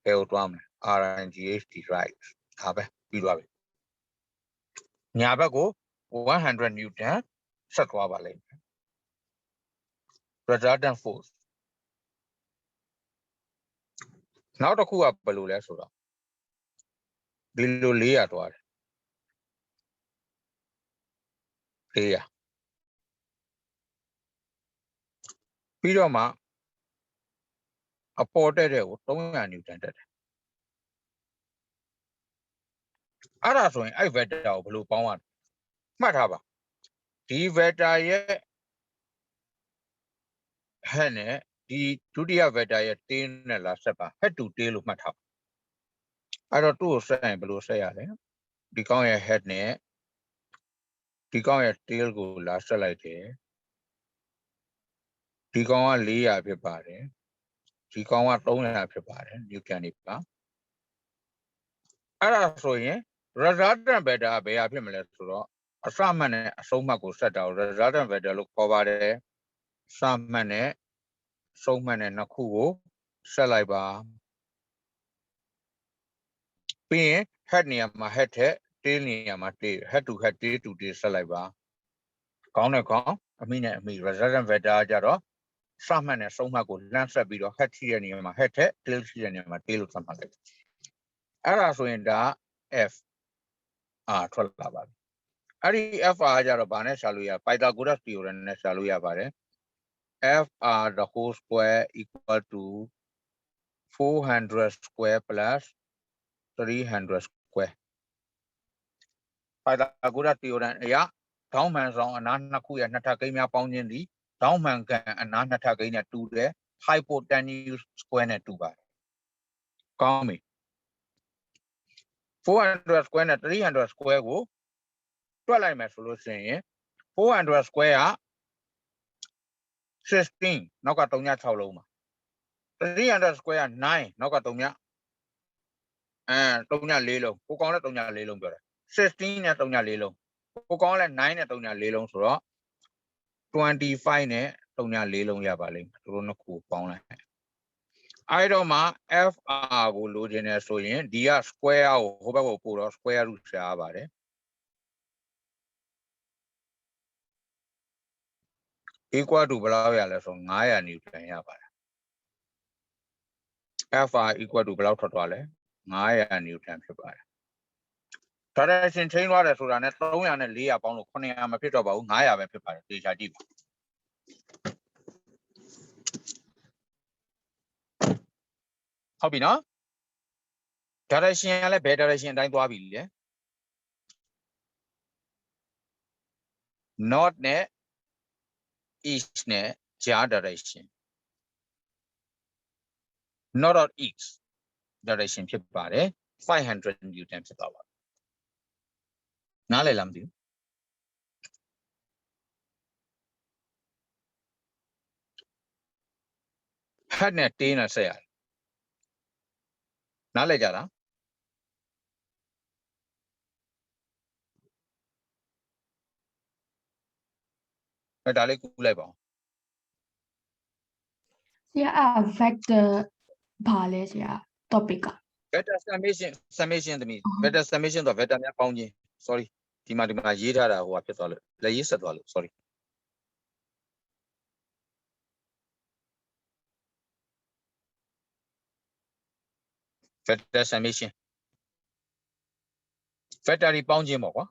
ဘယ်ကိုတွားမလဲ RNGHT right ဒါပဲပြီးသွားပြီညာဘက်ကို100 newton ဆက်သွားပါလိမ့်မယ် resultant force နောက်တစ်ခုကဘယ်လိုလဲဆိုတော့ဒီလို400တွားတယ်400ပြီးတော့မှအပေါ်တက်တဲ့ကို300 newton တက်တယ်အဲ့ဒါဆိုရင်အဲ့ vector ကိုဘယ်လိုပေါင်းရလဲမှတ်ထားပါဒီ vector ရဲ့ head နဲ့ဒီဒုတိယ vector ရဲ့ tail နဲ့လာဆက်ပါ head to tail လို့မှတ်ထားပါအဲ့တော့သူ့ကိုဆက်ရင်ဘယ်လိုဆက်ရလဲဒီကောင်ရဲ့ head နဲ့ဒီကောင်ရဲ့ tail ကိုလာဆက်လိုက်တယ်ဒီကောင်က400ဖြစ်ပါတယ်ဒီကောင်က300ဖြစ်ပါတယ် newton တွေပါအဲ့ဒါဆိုရင် resultant vector ကဘယ်ဟာဖြစ်မလဲဆိုတော့အစမှတ်နဲ့အဆုံးမှတ်ကိုဆက်တာကို resultant vector လို့ခေါ်ပါတယ်စမှတ်နဲ့ဆုံးမှတ်နဲ့နှစ်ခုကိုဆက်လိုက်ပါပြီးရင် head နေရာမှာ head ထက် tail နေရာမှာ tail head to head tail to tail ဆက်လိုက်ပါခေါင်းနဲ့ခေါင်းအမိနဲ့အမိ resultant vector ကကြတော့စမှတ်နဲ့ဆုံးမှတ်ကိုလမ်းဆက်ပြီးတော့ head ရှိတဲ့နေရာမှာ head ထက် tail ရှိတဲ့နေရာမှာ tail လို့သတ်မှတ်လိုက်အဲ့ဒါဆိုရင်ဒါ F R ထွက်လာပါပြီအဲ့ဒီ FR ကကြတော့ဗာနဲ့ရှာလို့ရ Pythagoras theorem နဲ့ရှာလို့ရပါတယ် FR the whole square equal to 400 square plus 300 square Pythagoras theorem အရာဒေါင်းမှန်ဆောင်အနားနှစ်ခုရဲ့နှစ်ထပ်ကိန်းများပေါင်းခြင်းသည်ဒေါင်းမှန်ကန်အနားနှစ်ထပ်ကိန်းနဲ့တူတယ် hypotenuse square နဲ့တူပါတယ်ကောင်းပြီ400 square နဲ့300 square ကိုတွက်လိုက်မယ်ဆိုလို့ရှိရင်400 square က16နောက်က36လုံးပါ300 square က9နောက်က3ည34လုံးကိုကောင်းလဲ34လုံးပြောတယ်16နဲ့34လုံးကိုကောင်းလဲ9နဲ့34လုံးဆိုတော့25နဲ့34လုံးရပါလိမ့်မယ်တို့နှစ်ခုပေါင်းလိုက်အဲ့တော့မှ FR ကိုလိုချင်တယ်ဆိုရင်ဒီက square ကိုဟိုဘက်ကိုပို့တော့ square root ရှားပါတယ်equal to ဘယ်လောက်ရလဲဆို900 newton ရပါတယ် FR equal to ဘယ်လောက်ထွက်သွားလဲ900 newton ဖြစ်ပါတယ် direction change သွားတယ်ဆိုတာနဲ့300နဲ့400ပေါင်းလို့900မဖြစ်တော့ပါဘူး900ပဲဖြစ်ပါတယ်သေချာကြည့်ပါဟုတ်ပြီနော် direction ကလည်းဘယ် direction အတိုင်းသွားပြီလေ north နဲ့ east နဲ့ ကြား direction north or east direction ဖြစ်ပါတယ်500 newton ဖြစ်သွားပါနားလည်လားမသိဘူး head နဲ့ tail နဲ့ဆက်ရတယ်နားလည်ကြလားအဲ့ဒါလေးကူးလိုက်ပါဦး ဆရာ vector ဘာလဲဆရာ topic က vector summation သမီး vector summation ဆို vector များပေါင်းခြင်း sorry ဒီမှာရေးထားတာဟိုဟာဖြစ်သွားလို့လက်ရေးဆက်သွားလို့ sorry vector summation vector တွေပေါင်းခြင်းပေါ့ကွာ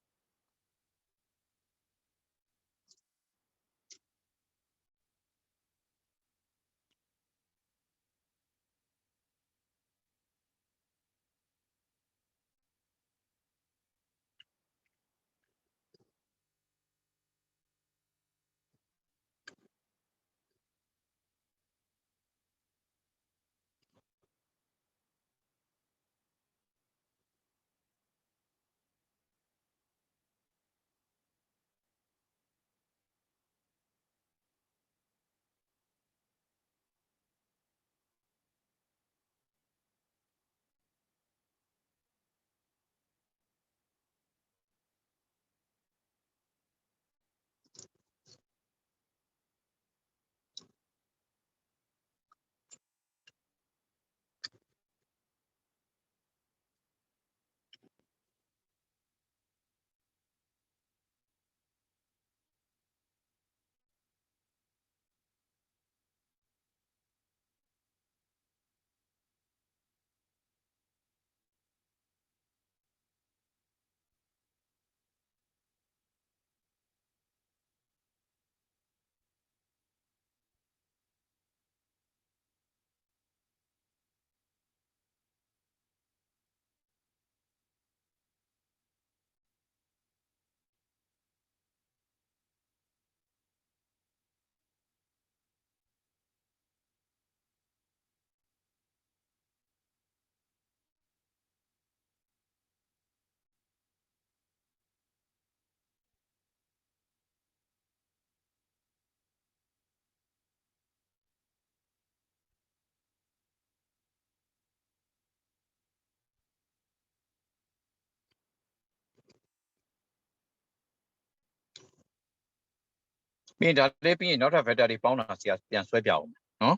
ပြီးရင်ဒါလေးပြီးရင်နောက်ထပ် vector တွေပေါင်းတာဆရာပြန်ဆွဲပြအောင်နော်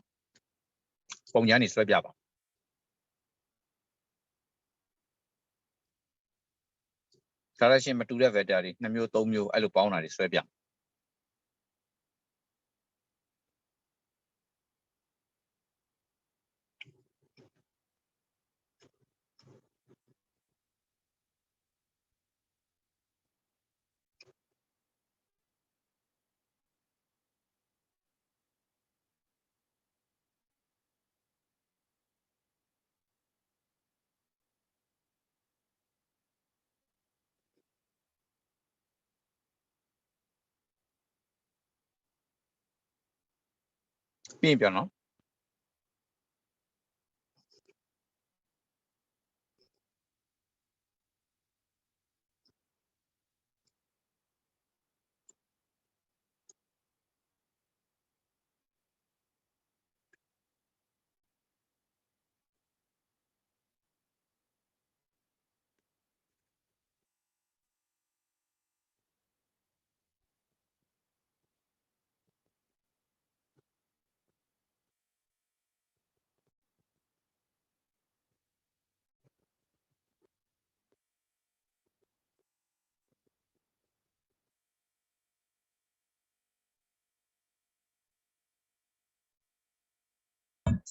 ပုံညာနေဆွဲပြပါdirection မတူတဲ့ vector တွေ2မျိုး3မျိုးအဲ့လိုပေါင်းတာတွေဆွဲပြပြီးရင်ပြောနော်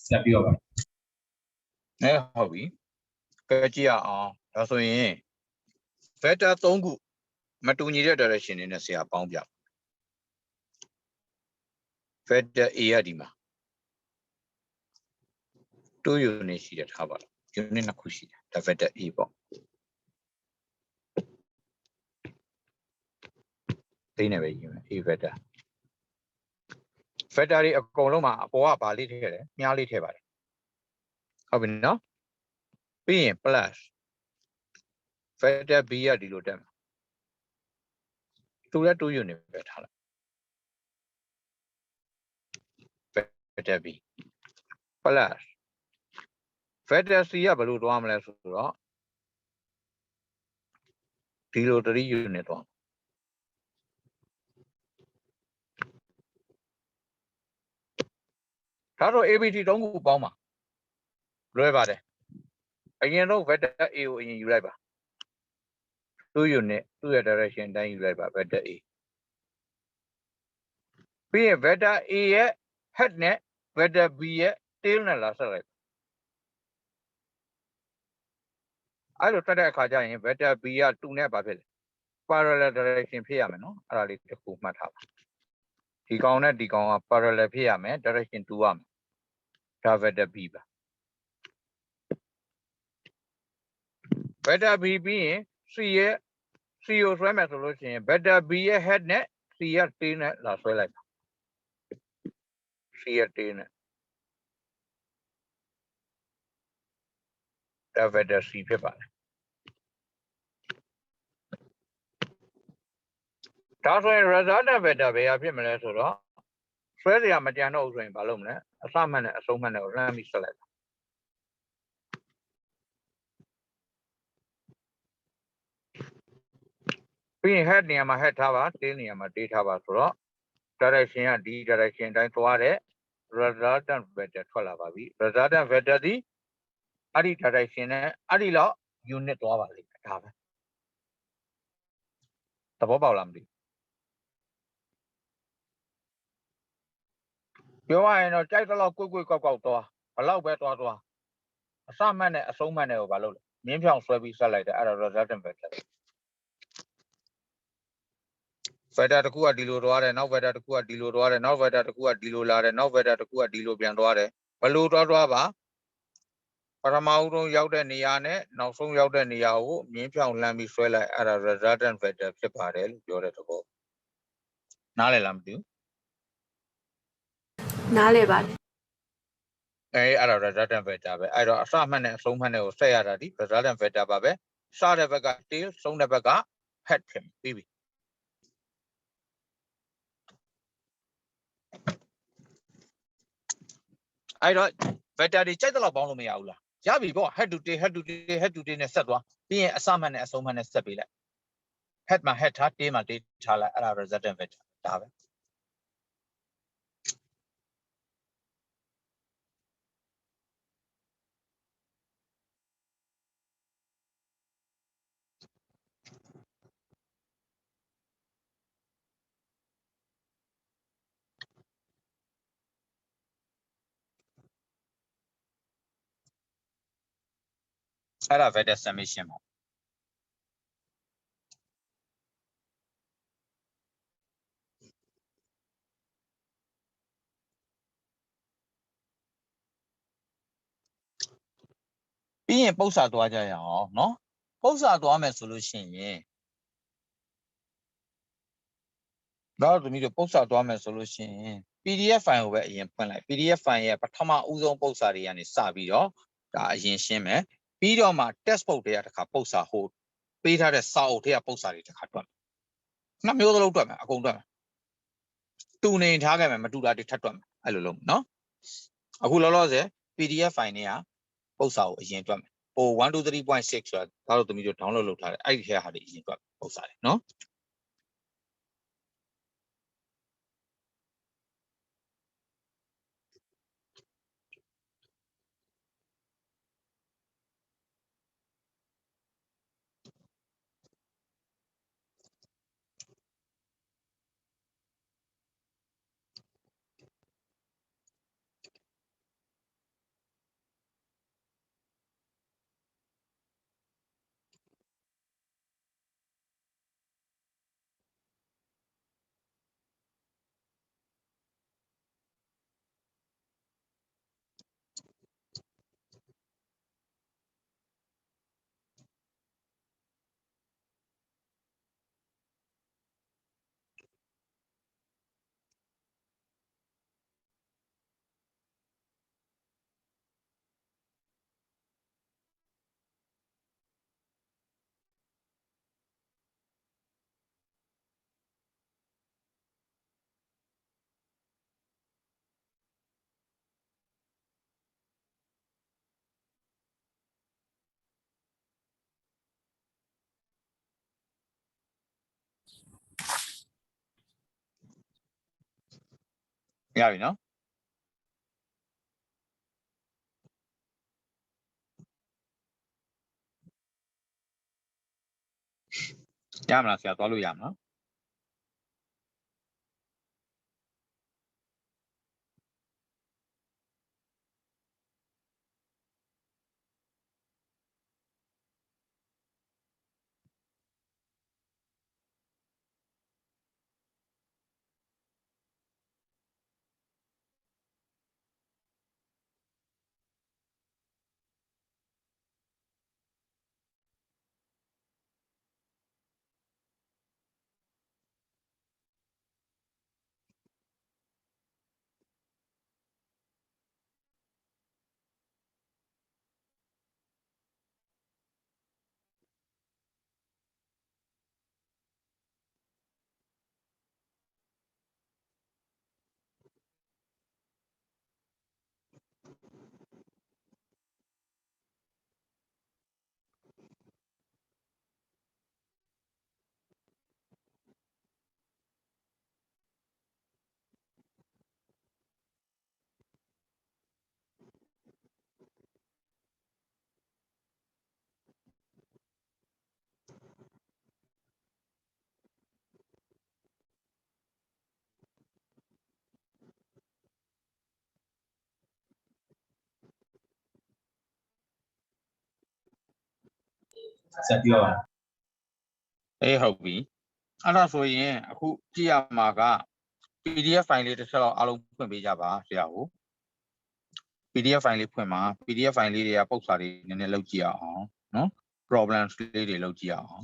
ဆက်ပြီးတော့ပါ ဟုတ်ပြီကဲကြည့်ရအောင်ဒါဆိုရင် vector 3ခုမတူညီတဲ့ direction တွေနဲ့ဆရာပေါင်းပြ vector A ရဒီမှာ2 unit ရှိတယ်ထားပါတော့ unit 2ခုရှိတယ်ဒါ vector A ပေါ့သိနေပဲယူမယ် A vector vector တွေအကုန်လုံးမှာအပေါ်ကဘာလေးထည့်တယ်မြားလေးထည့်ပါတယ်ဟုတ်ပြီနော်ပြီးရင် plus vector B ရဒီလိုတက်မှာသူလည်း2 unit ပဲထားလိုက် vector B plus vector C ကဘယ်လိုသွားမလဲဆိုတော့ဒီလို3 unit သွားဒါတော့ ABT 3ခုပေါင်းပါလွယ်ပါတယ်အရင်တော့ vector A ကိုအရင်ယူလိုက်ပါ2 unit သူ့ရဲ့ direction အတိုင်းယူလိုက်ပါ vector A ပြီးရင် vector A ရဲ့ head နဲ့ vector B ရဲ့ tail နဲ့လာဆက်လိုက်အဲ့လိုတက်တဲ့အခါကျရင် vector B က2နဲ့ဘာဖြစ်လဲ parallel direction ဖြစ်ရမယ်နော်အဲ့ဒါလေးတစ်ခုမှတ်ထားပါဒီကောင်နဲ့ဒီကောင်က parallel ဖြစ်ရမယ် direction 2ရမယ်ဒါ vector B ပါ vector B ပြီးရင် C ရဲ့ C ကိုဆွဲမယ်ဆိုလို့ရှိရင် vector B ရဲ့ head နဲ့ C ရဲ့ tail နဲ့လာဆွဲလိုက်ပါ C ရဲ့ tail နဲ့ဒါ vector C ဖြစ်ပါတယ်ဒါဆိုရင် resultant vector ဘယ်ဟာဖြစ်မလဲဆိုတော့ဆွဲစရာမကြံတော့ဘူးဆိုရင်ဘာလုပ်မလဲအစမှတ်နဲ့အဆုံးမှတ်နဲ့ကိုလှမ်းပြီးဆက်လိုက်ပြီးရင် head နေရာမှာ head ထားပါ tail နေရာမှာ tail ထားပါဆိုတော့ direction ကဒီ direction အတိုင်းသွားတဲ့ resultant vector ထွက်လာပါပြီ resultant vector ဒီအဲ့ဒီ direction နဲ့အဲ့ဒီလောက် unit သွားပါလိမ့်မယ်ဒါပဲသဘောပေါက်လားမသိပြောရရင်တော့ကြိုက်တဲ့လောက်ကွက်ကောက်သွားဘလောက်ပဲသွားအစမှတ်နဲ့အဆုံးမှတ်နဲ့ကိုဘာလုပ်လဲမြင်းဖြောင်ဆွဲပြီးဆက်လိုက်တယ်အဲ့ဒါ resultant vector vector တစ်ခုကဒီလိုသွားတယ်နောက် vector တစ်ခုကဒီလိုသွားတယ်နောက် vector တစ်ခုကဒီလိုလာတယ်နောက် vector တစ်ခုကဒီလိုပြန်သွားတယ်ဘလို့သွားပါပထမဦးဆုံးရောက်တဲ့နေရာနဲ့နောက်ဆုံးရောက်တဲ့နေရာကိုမြင်းဖြောင်လှမ်းပြီးဆွဲလိုက်အဲ့ဒါ resultant vector ဖြစ်ပါတယ်လို့ပြောတဲ့သဘောနားလည်လားမသိဘူးနားလည်ပါတယ်အဲ့ဒါ resultant vector ပဲအဲ့တော့အစမှတ်နဲ့အဆုံးမှတ်နဲ့ကိုဆက်ရတာဒီ resultant vector ပါပဲစတဲ့ဘက်က tail ဆုံးတဲ့ဘက်က head ဖြစ်ပြီးပြီအဲ့တော့ vector တွေကြိုက်တဲ့လောက်ပေါင်းလို့မရဘူးလားရပြီပေါ့ head to tail head to tail head to tail နဲ့ဆက်သွားပြီးရင်အစမှတ်နဲ့အဆုံးမှတ်နဲ့ဆက်ပေးလိုက် head မှာ head ထား tail မှာ tail ထားလိုက်အဲ့ဒါ resultant vector ဒါပဲအဲ့ဒါ vector summation ပါပြီးရင်ပု္ပ္ပာသွားကြရအောင်เนาะပု္ပ္ပာသွားမယ်ဆိုလို့ရှိရင်တော့သမီးတို့ပု္ပ္ပာသွားမယ်ဆိုလို့ရှိရင် PDF file ကိုပဲအရင်ဖွင့်လိုက် PDF file ရဲ့ပထမဦးဆုံးပု္ပ္ပာတွေကနေစပြီးတော့ဒါအရင်ရှင်းမယ်ပြီးတော့မှ textbook တွေကတစ်ခါပု္ပ္ပာဟိုပေးထားတဲ့စာအုပ်တွေကပု္ပ္ပာတွေတစ်ခါတွက်မယ်နှစ်မျိုးသလုံးတွက်မယ်အကုန်တွက်မယ်တူနေထားခဲ့မယ်မတူတာတွေထပ်တွက်မယ်အဲ့လိုလုံးเนาะအခုလောလောဆယ် PDF file တွေကပု္ပ္ပာကိုအရင်တွက်မယ်ဟို 123.6 ဆိုတာဒါတို့သမီးတို့ download လုပ်ထားတယ်အဲ့ဒီထဲဟာတွေအရင်တွက်ပု္ပ္ပာတွေเนาะ ရပြီနော်ရမလားဆရာသွားလို့ရမလား ဆက်ပြောပါ အေးဟုတ်ပြီအဲ့ဒါဆိုရင်အခုကြည့်ရမှာက PDF file လေးတစ်ချက်တော့အားလုံးဖွင့်ပေးကြပါဆရာကို PDF file လေးဖွင့်မှာ PDF file လေးတွေကပုတ်စာတွေနည်းနည်းလုပ်ကြည့်အောင်နော် problems လေးတွေလုပ်ကြည့်အောင်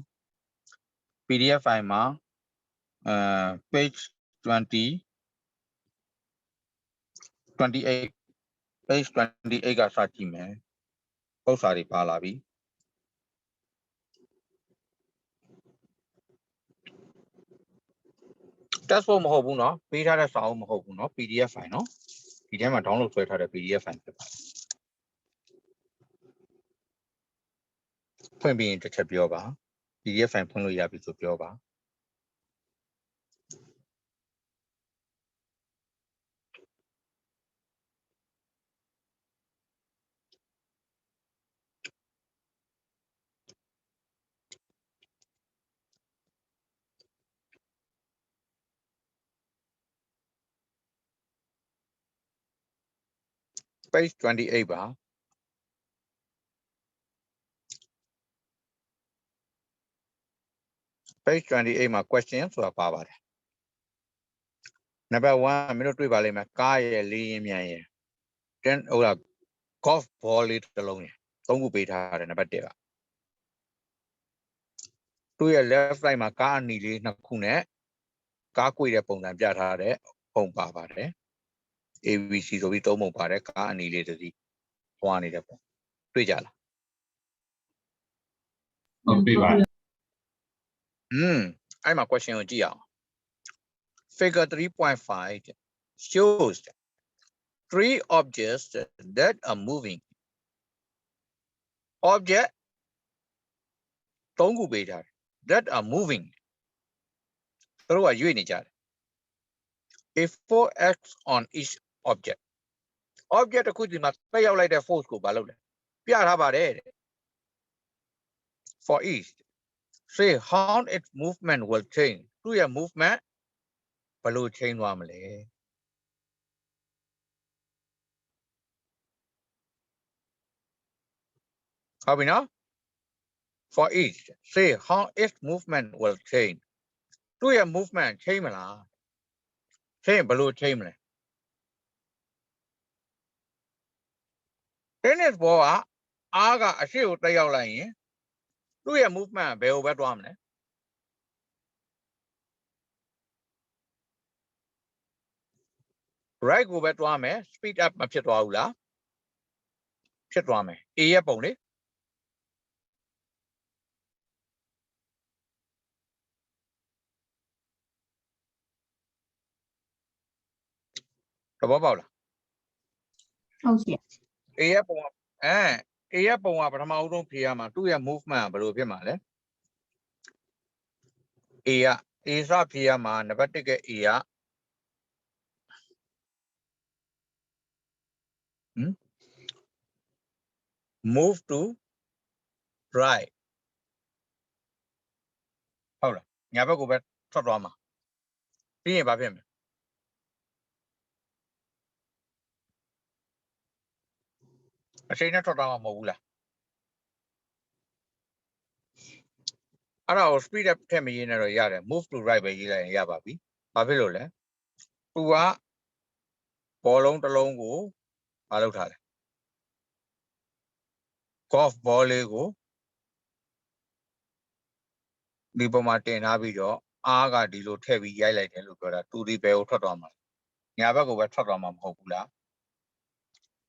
PDF file မှာpage 20 28 page 28ကစကြည့်မယ်ပုတ်စာတွေပါလာပြီတက်ဖို့မဟုတ်ဘူးเนาะပေးထားတဲ့စာအုပ်မဟုတ်ဘူးเนาะ PDF file เนาะဒီထဲမှာ download ဆွဲထားတဲ့ PDF file ဖြစ်ပါတယ်ဖွင့်ပြီးရင်တစ်ချက်ပြောပါ PDF file ဖွင့်လို့ရပြီဆိုပြောပါ page 28ပါ page 28မှာ question ဆိုတာပါပါတယ် number 1မင်းတို့တွေ့ပါလိမ့်မယ်ကားရဲ့လေးရင်းမြန်ရဲ့10ဟိုလား golf ball လေးတစ်လုံးရဲ့3ခုပေးထားတယ်နံပါတ်1ကသူ့ရဲ့ left side မှာကားအနီလေး2ခုနဲ့ကားကွေတဲ့ပုံစံပြထားတဲ့ပုံပါပါတယ် ABC ဆိုပြီး3ပုံပါတယ်ကားအနီလေးတစ်စီးပွားနေတဲ့ပုံတွေ့ကြလား ဟုတ်ပြီပါ အဲ့မှာ question ကိုကြည့်အောင် figure 3.5 shows 3 objects that are moving object 3ခုပေးထားတယ် that are moving သူတို့ကရွေ့နေကြတယ် if 4x on each object object တစ်ခုဒီမှာတက်ရောက်လိုက်တဲ့ force ကိုဘာလုပ်လဲပြထားပါတယ်တဲ့ for each say how its movement will change သူ့ရဲ့ movement ဘယ်လို change သွားမလဲဟုတ်ပြီနော် for each say how its movement will change သူ့ရဲ့ movement change မလား change ဘယ်လို change မလဲ tennis ball ကအားကအရှိကိုတက်ရောက်လိုက်ရင်သူ့ရဲ့ movement ဘယ်ကိုပဲသွားမလဲ right ကိုပဲသွားမယ် speed up မဖြစ်သွားဘူးလားဖြစ်သွားမယ် A ရဲ့ပုံလေသဘောပေါက်လား ဟုတ်ကဲ့ A ရဲ့ပုံကA ရဲ့ပုံကပထမဦးဆုံးဖြေရမှာသူ့ရဲ့ movement ကဘယ်လိုဖြစ်မှာလဲ A က A စဖြေရမှာနံပါတ်1က A က move to right ဟုတ်လားညာဘက်ကိုပဲထွက်သွားမှာပြီးရင်ဘာဖြစ်မလဲအချိန်နဲ့ထွက်သွားမှာမဟုတ်ဘူးလားအဲ့ဒါကို speed up ထည့်မရေးနဲ့တော့ရတယ် move to right ပဲရေးလိုက်ရင်ရပါပြီဘာဖြစ်လို့လဲသူကဘောလုံးတစ်လုံးကိုမလုပ်ထားတယ် golf ball လေးကိုဒီပေါ်မှာတင်ထားပြီးတော့အားကဒီလိုထည့်ပြီးရိုက်လိုက်တယ်လို့ပြောတာသူဒီဘယ်ကိုထွက်သွားမှာညာဘက်ကိုပဲထွက်သွားမှာမဟုတ်ဘူးလား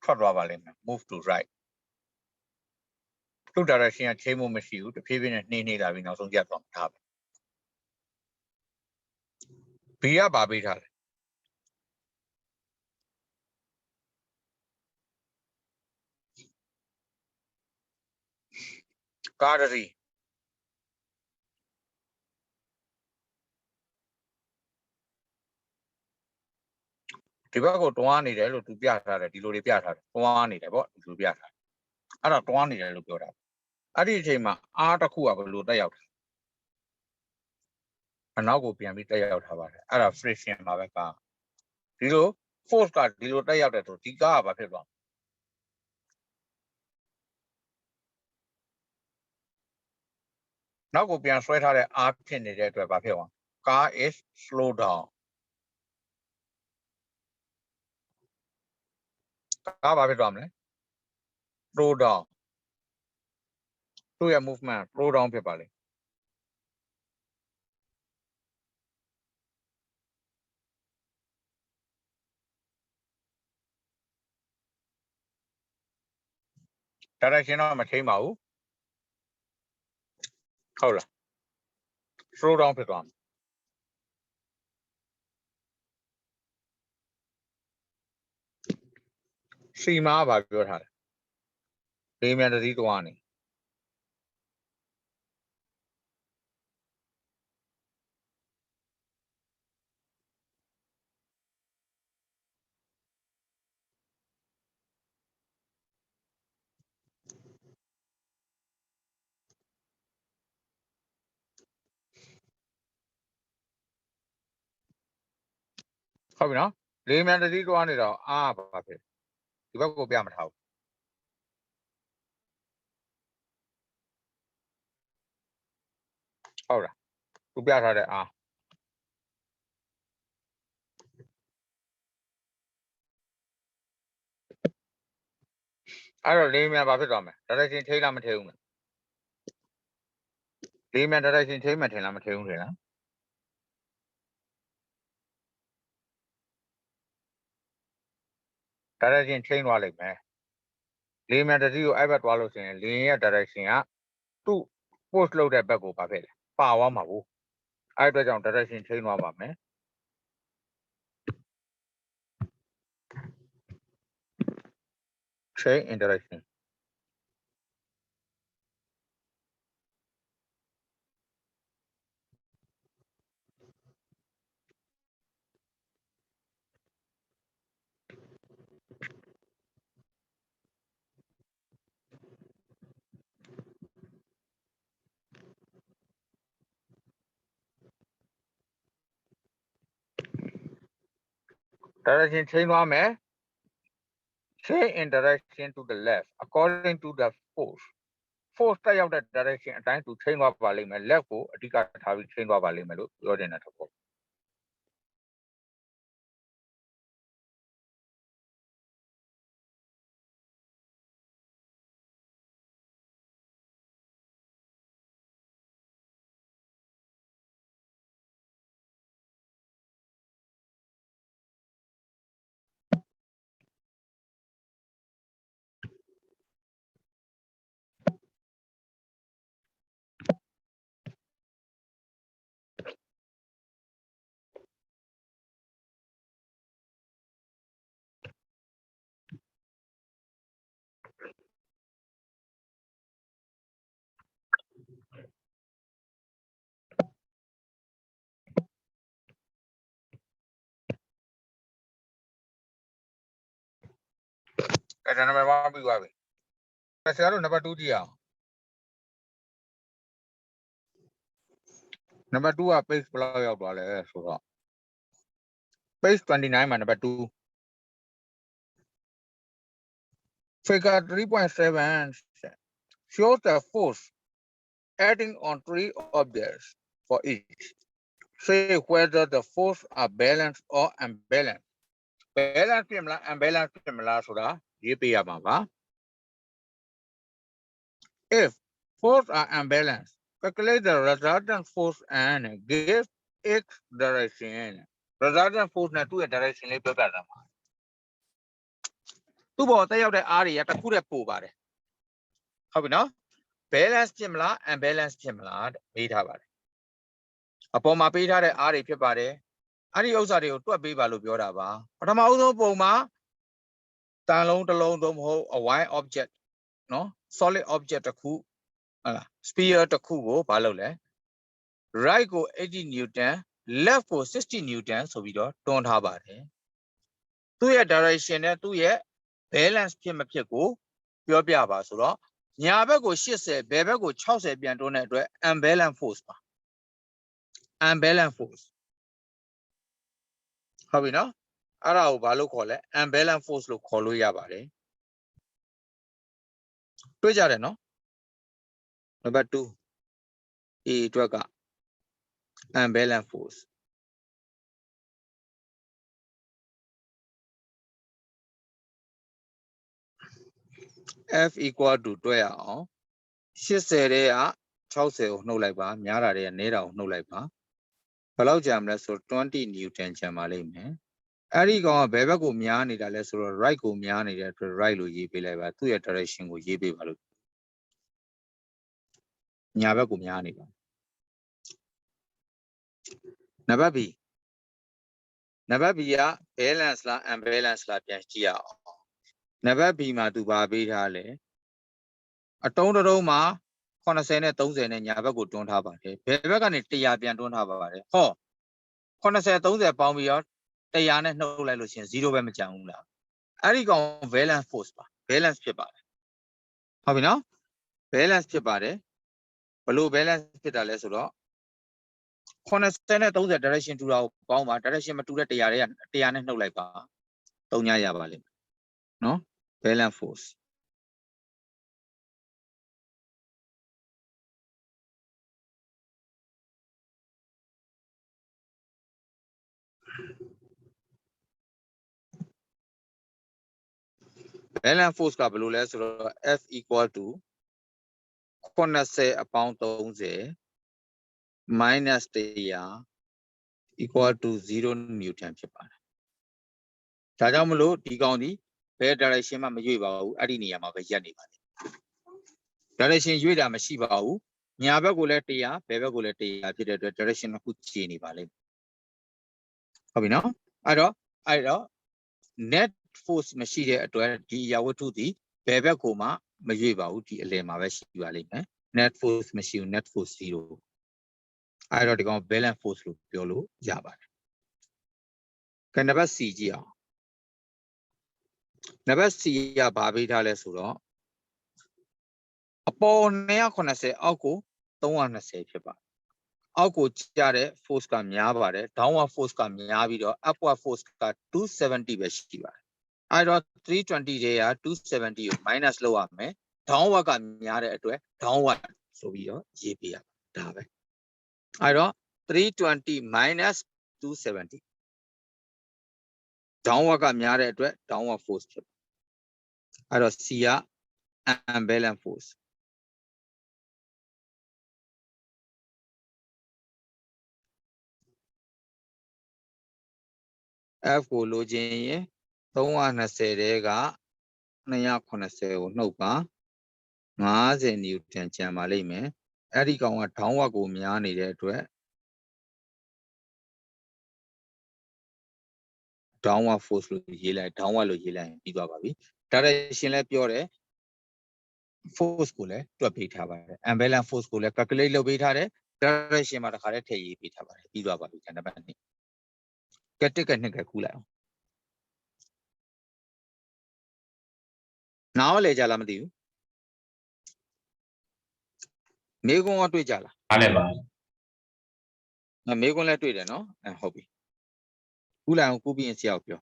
ထွက်သွားပါလိမ့်မယ် move to right သူ့ direction ကချိန်မှုမရှိဘူးတဖြည်းဖြည်းနဲ့နှေးနှေးလာပြီးနောက်ဆုံးရပ်သွားမှာဒါပဲ B ကပါပေးထားတယ်ကားတစ်စီးဒီဘက်ကိုတွန်းနေတယ်လို့သူပြထားတယ်ဒီလိုတွေပြထားတယ်တွန်းနေတယ်ပေါ့ဒီလိုပြထားတယ်အဲ့တော့တွန်းနေတယ်လို့ပြောတာအဲ့ဒီအချိန်မှာအားတစ်ခုကဘယ်လိုတက်ရောက်တယ်အနောက်ကိုပြန်ပြီးတက်ရောက်ထားပါတယ်အဲ့ဒါ friction ပါပဲကားဒီလို force ကဒီလိုတက်ရောက်တယ်ဆိုဒီကားကဘာဖြစ်သွားနောက်ကိုပြန်ဆွဲထားတဲ့အားဖြစ်နေတဲ့အတွက်ဘာဖြစ်သွား car is slow down ကားဘာဖြစ်သွားမလဲ slow down သူ့ရဲ့ movement slow down ဖြစ်ပါလေdirection တော့မချိန်ပါဘူးဟုတ်လား slow down ဖြစ်သွားမှာစီမားဘာပြောထားလဲလေးမြန်တစ်စီးတွန်းနေဟုတ်ပြီနော်လေးမြန်တစ်စီးတွန်းနေတော့အားဘာဖြစ်ဒီဘက်ကိုပြမထားဘူးဟုတ်လားသူပြထားတဲ့အားအဲ့တော့လေးမြန်ဘာဖြစ်သွားမလဲ direction ထိလားမထိဘူးလားလေးမြန် direction ထိမှထင်လားမထိဘူးထင်လားdirection ထိသွားလိမ့်မယ်လေးမြန်တစ်စီးကိုအဲ့ဘက်သွားလို့ဆိုရင်လေးရဲ့ direction ကသူ့ post လုပ်တဲ့ဘက်ကိုဘာဖြစ်လဲပါသွားမှာဘူးအဲ့အတွက်ကြောင့် direction ထိသွားပါမယ်change in direction direction ထိသွားမယ် change in direction to the left according to the force တက်ရောက်တဲ့ direction အတိုင်းသူချိန်သွားပါလိမ့်မယ် left ကိုအဓိကထားပြီးချိန်သွားပါလိမ့်မယ်လို့ပြောတဲ့သဘောအဲ့ဒါနံပါတ်1ပြီးသွားပြီ Kasaro number 2 ji aao. Number 2 à page ဘယ်လောက်ရောက်သွားလဲဆိုတော့ page 29 မှာ number 2 figure 3.7 shows the force acting on 3 objects for each. Say whether the force are balanced or unbalanced. Balance ဖြစ်မလား unbalanced ဖြစ်မလားဆိုတာရေးပေးရမှာပါ If force are unbalanced, calculate the resultant force and give x direction. Resultant force နဲ့သူ့ရဲ့ direction လေးပြောပြတာပါသူ့ဘောတက်ရောက်တဲ့အားတွေကတစ်ခုတည်းပို့ပါတယ်ဟုတ်ပြီနော် balance ဖြစ်မလား unbalance ဖြစ်မလားတဲ့မေးထားပါတယ်အပေါ်မှာပေးထားတဲ့အားတွေဖြစ်ပါတယ်အဲ့ဒီဥစ္စာတွေကိုတွက်ပေးပါလို့ပြောတာပါပထမအဆုံးပုံမှာတန်လုံးတစ်လုံးသို့မဟုတ်အဝိုင်း object နော် solid object တစ်ခုဟုတ်လား sphere တစ်ခုကိုဘာလုပ်လဲ right ကို80 newton left ကို60 newton ဆိုပြီးတော့တွန်းထားပါတယ်သူ့ရဲ့ direction နဲ့သူ့ရဲ့ balance ဖြစ်မဖြစ်ကိုပြောပြပါဆိုတော့ညာဘက်ကို80ဘယ်ဘက်ကို60ပြန်တွန်းတဲ့အတွက် unbalance force ပါ unbalance force ဟုတ်ပြီနော်အဲ့ဒါကိုဘာလို့ခေါ်လဲ unbalance force လို့ခေါ်လို့ရပါတယ်တွေ့ကြတယ်နော် number 2 A အတွက်က unbalance force F equal to တွက်ရအောင်80တဲ့က60ကိုနှုတ်လိုက်ပါများတာတွေကနည်းတာကိုနှုတ်လိုက်ပါဘယ်လောက်ကြာမလဲဆိုတော့20 newton ကြာပါလိမ့်မယ်အဲ့ဒီကောင်ကဘယ်ဘက်ကိုများနေတာလဲဆိုတော့ right ကိုများနေတဲ့အတွက် right လို့ရေးပေးလိုက်ပါသူ့ရဲ့ direction ကိုရေးပေးပါလို့ညာဘက်ကိုများနေပါနံပါတ် B နံပါတ် B က balance လား unbalance လားပြန်ကြည့်ရအောင်နံပါတ် B မှာသူဘာပေးထားလဲအတုံးတုံးမှာ80နဲ့30နဲ့ညာဘက်ကိုတွန်းထားပါတယ်ဘယ်ဘက်ကနေ100ပြန်တွန်းထားပါတယ်ဟော80 30ပေါင်းပြီးတော့100နဲ့နှုတ်လိုက်လို့ရှိရင်0ပဲမကျန်ဘူးလားအဲ့ဒီကောင် balance force ပါ balance ဖြစ်ပါတယ်ဟုတ်ပြီနော် balance ဖြစ်ပါတယ်ဘလို့ balance ဖြစ်တာလဲဆိုတော့80နဲ့30 direction တူတာကိုပေါင်းပါ direction မတူတဲ့100တွေက100နဲ့နှုတ်လိုက်ပါ3ညရပါလိမ့်မယ်နော် balance force balance force ကဘယ်လိုလဲဆိုတော့ F equal to 80 အပေါင်း30 minus 100 equal to 0 newton ဖြစ်ပါတယ်ဒါကြောင့်မလို့ဒီကောင်ဒီဘယ် direction မှမရွေ့ပါဘူးအဲ့ဒီနေရာမှာပဲရပ်နေပါလိမ့် direction ရွေ့တာမရှိပါဘူးညာဘက်ကိုလည်း100ဘယ်ဘက်ကိုလည်း100ဖြစ်တဲ့အတွက် direction တစ်ခုခြေနေပါလိမ့်ဟုတ်ပြီနော်အဲ့တော့ net force မရှိတဲ့အတွက်ဒီအရာဝတ္ထုသည်ဘယ်ဘက်ကိုမှမရွေ့ပါဘူးဒီအလယ်မှာပဲရှိပါလိမ့်မယ် net force မရှိဘူး net force 0အဲ့တော့ဒီကောင် balance force လို့ပြောလို့ရပါတယ်ကဲနံပါတ် C ကြည့်အောင်နံပါတ် C ကဘာပေးထားလဲဆိုတော့အပေါ်280အောက်ကို320ဖြစ်ပါတယ်အောက်ကိုကျတဲ့ force ကများပါတယ် downward force ကများပြီးတော့ upward force က270ပဲရှိပါတယ်အဲ့တော့320တွေက270ကို minus လုပ်ရမယ် downward ကများတဲ့အတွက် downward ဆိုပြီးတော့ရေးပေးရဒါပဲအဲ့တော့320 minus 270 downward ကများတဲ့အတွက် downward force ဖြစ်အဲ့တော့ C က unbalance force F ကိုလိုချင်ရင်320တဲက280ကိုနှုတ်ပါ50 newton ကျန်ပါလိမ့်မယ်အဲ့ဒီကောင်က downward ကိုများနေတဲ့အတွက် downward force လို့ရေးလိုက် downward လို့ရေးလိုက်ရင်ပြီးသွားပါပြီ direction လည်းပြောတယ် force ကိုလည်းတွက်ပေးထားပါတယ် unbalance force ကိုလည်း calculate လုပ်ပေးထားတယ် direction မှာတစ်ခါတည်းထည့်ရေးပေးထားပါတယ်ပြီးသွားပါပြီနံပါတ်2ကဲတစ်ကနှစ်ကကူးလိုက်အောင်နားလေကြလားမသိဘူး မေကွန်ကတွေ့ကြလား ဘာလဲပါ မေကွန်လည်းတွေ့တယ်နော်ဟုတ်ပြီခုလိုက်အောင်ကိုပြီးရင်ဆရာကိုပြော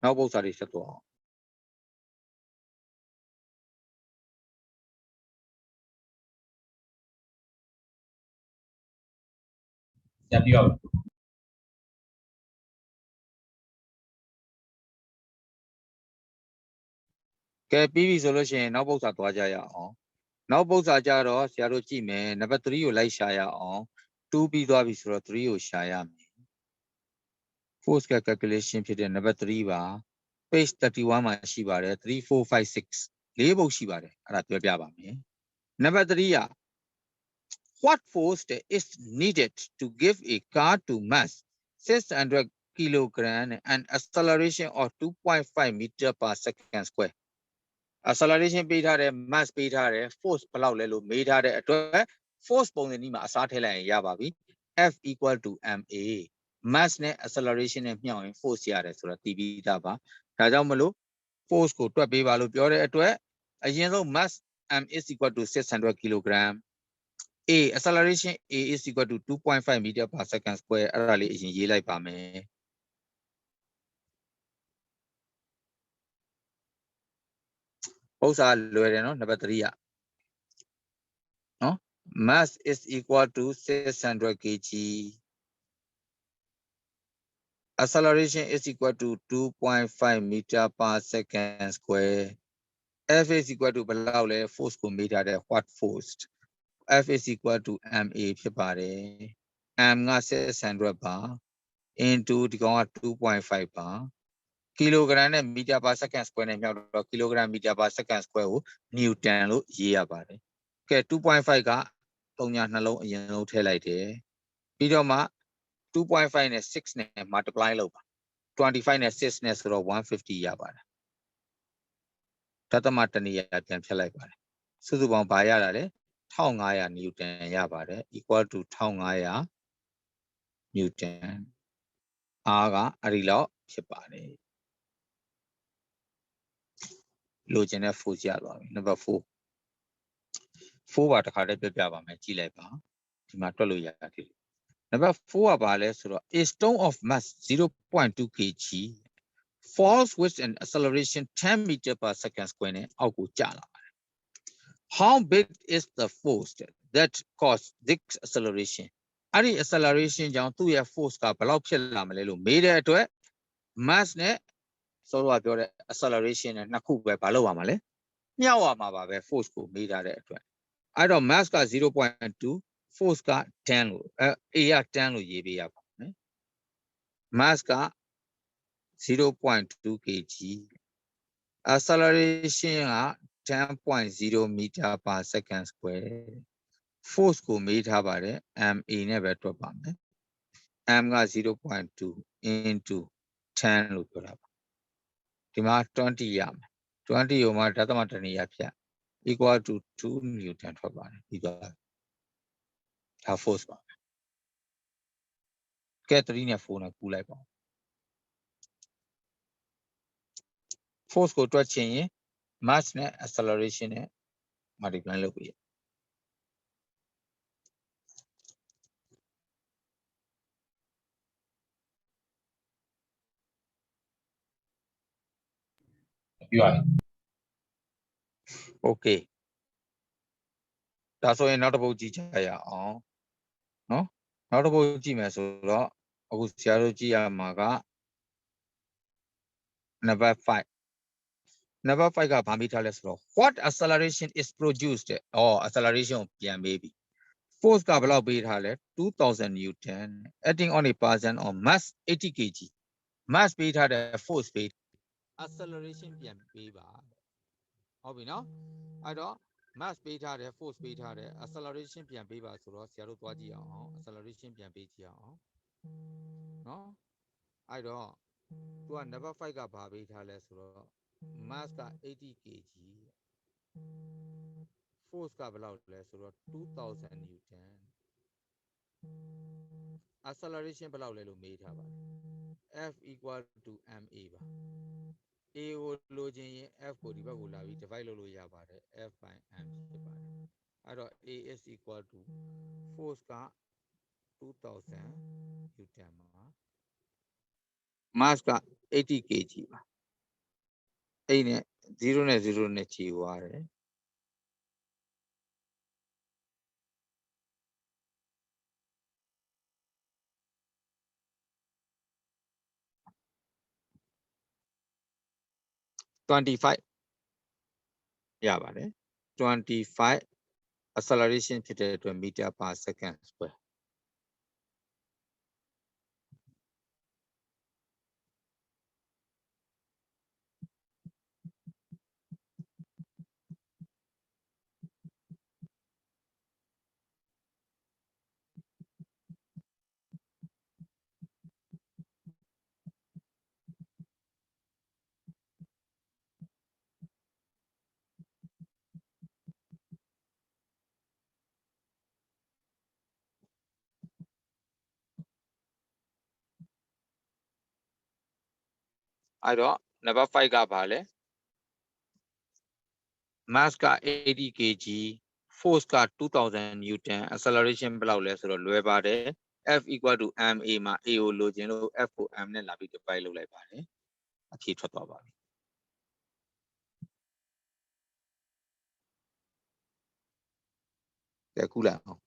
နောက်ပု္ပ္ပစာတွေဆက်သွားအောင် ဆရာပြော ကဲပြီးပြီဆိုလို့ရှိရင်နောက်ပု္ပ္ပစာသွားကြရအောင်နောက်ပု္ပ္ပစာကြတော့ဆရာတို့ကြည့်မယ်နံပါတ်3ကိုလိုက်ရှာရအောင်2ပြီးသွားပြီဆိုတော့3ကိုရှာရမယ် force calculation ဖြစ်တဲ့နံပါတ်3ပါ page 31မှာရှိပါတယ်3 4 5 6 4ပုဒ်ရှိပါတယ်အဲ့ဒါပြောပြပါမယ်နံပါတ်3က what force is needed to give a car to mass 600 kilogram and acceleration of 2.5 meter per second square acceleration ပေးထားတယ် mass ပေးထားတယ် force ဘယ်လောက်လဲလို့မေးထားတဲ့အတွက် force ပုံစံนี้မှာအစားထည့်လိုက်ရင်ရပါပြီ F equal to ma mass နဲ့ acceleration နဲ့မြှောက်ရင် force ရတယ်ဆိုတော့တည်ပြီးသားပါဒါကြောင့်မလို့ force ကိုတွက်ပေးပါလို့ပြောတဲ့အတွက်အရင်ဆုံး mass m is equal to 600 kilogram a acceleration a is equal to 2.5 meter per second square အဲ့ဒါလေးအရင်ရေးလိုက်ပါမယ်ပု္ပ္ပစာလွယ်တယ်နော်နံပါတ်3ကနော် mass is equal to 600 kg acceleration is equal to 2.5 meter per second square F is equal to ဘယ်လောက်လဲ force ကိုမေးထားတဲ့ what force F is equal to ma ဖြစ်ပါတယ် m က600ပါ into ဒီကောင်က 2.5 ပါ kilogram နဲ့ meter per second square နဲ့မြောက်တော့ kilogram meter per second square ကို newton လို့ရေးရပါတယ်ကဲ 2.5 က3ညာနှလုံးအရင်ဆုံးထည့်လိုက်တယ်ပြီးတော့မှ 2.5 နဲ့ 6 နဲ့ multiply လုပ်ပါ25နဲ့ 6နဲ့ဆိုတော့150ရပါတယ်ဒသမတနေရာပြန်ဖြတ်လိုက်ပါတယ်စုစုပေါင်းဘာရတာလဲ1500 newton ရပါတယ် equal to 1500 newton r ကအဲ့ဒီလောက်ဖြစ်ပါတယ်လိုချင်တဲ့ force ရသွားပြီ number 4ပါတခါတည်းပြပြပါမယ်ကြည့်လိုက်ပါဒီမှာတွက်လို့ရတယ် number 4ကဘာလဲဆိုတော့ a stone of mass 0.2 kg falls with an acceleration 10 meter per second square နဲ့အောက်ကိုကျလာပါတယ် how big is the force that cause this acceleration အဲ့ဒီ acceleration ကြောင့်သူ့ရဲ့ force ကဘယ်လောက်ဖြစ်လာမလဲလို့မေးတဲ့အတွက် mass နဲ့စောစောကပြောတဲ့ acceleration နဲ့နှစ်ခုပဲမလုပ်ရမှာလဲမြောက်ရမှာပါပဲ force ကိုမေးထားတဲ့အတွက်အဲ့တော့ mass က 0.2 force က10လို့a က10လို့ရေးပေးရပါမယ် mass က 0.2 kg acceleration က 10.0 meter per second square force ကိုမေးထားပါတယ် ma နဲ့ပဲတွက်ပါမယ် m က 0.2 into 10လို့ပြောတာပါဒီမှာ20ရမယ်20ကိုမှဒသမတနေရာဖြတ် equal to 2 newton ထွက်ပါတယ်ပြီးသွားဒါ force ပါကဲ3နဲ့4နဲ့ကူလိုက်ပါ force ကိုတွက်ချင်ရင် mass နဲ့ acceleration နဲ့ multiply လုပ်ပြီးပြောရ okay ဒါဆိုရင်နောက်တစ်ပုဒ်ကြည့်ကြရအောင်နော်နောက်တစ်ပုဒ်ကြည့်မယ်ဆိုတော့အခုဆရာတို့ကြည့်ရမှာက number 5 number 5ကဘာမေးထားလဲဆိုတော့ what acceleration is produced acceleration ကိုပြန်မေးပြီ force ကဘယ်လောက်ပေးထားလဲ2000 newton acting on a person on mass 80 kg mass ပေးထားတဲ့ force ပေး acceleration ပြန်ပေးပါဟုတ်ပြီနော်အဲ့တော့ mass ပေးထားတယ် force ပေးထားတယ် acceleration ပြန်ပေးပါဆိုတော့ဆရာတို့သွားကြည့်အောင် acceleration ပြန်ပေးကြည့်အောင်နော်အဲ့တော့သူက number 5ကဘာပေးထားလဲဆိုတော့ mass က80 kg force ကဘယ်လောက်လဲဆိုတော့2000 newton acceleration ဘယ်လောက်လဲလို့မေးထားပါတယ် F equal to ma ပါ a ကိုလိုချင်ရင် F ကိုဒီဘက်ကိုလာပြီး divide လုပ်လို့ရပါတယ် F by m ဖြစ်ပါတယ် အဲ့တော့ A is equal to force က2000 Newton ပါ mass က80 kg ပါအဲ့နဲ့0နဲ့0နဲ့ခြေသွားတယ်25ရပါတယ်25 acceleration ဖြစ်တဲ့အတွက် meter per second square အဲ့တော့ number 5ကဘာလဲ mass က80 kg force က2000 newton acceleration ဘယ်လောက်လဲဆိုတော့လွယ်ပါတယ် F equal to ma မှာ a ကိုလိုချင်လို့ F ကို m နဲ့လာပြီး divide လုပ်လိုက်ပါတယ်အဖြေထွက်သွားပါပြီကဲခုလာအောင်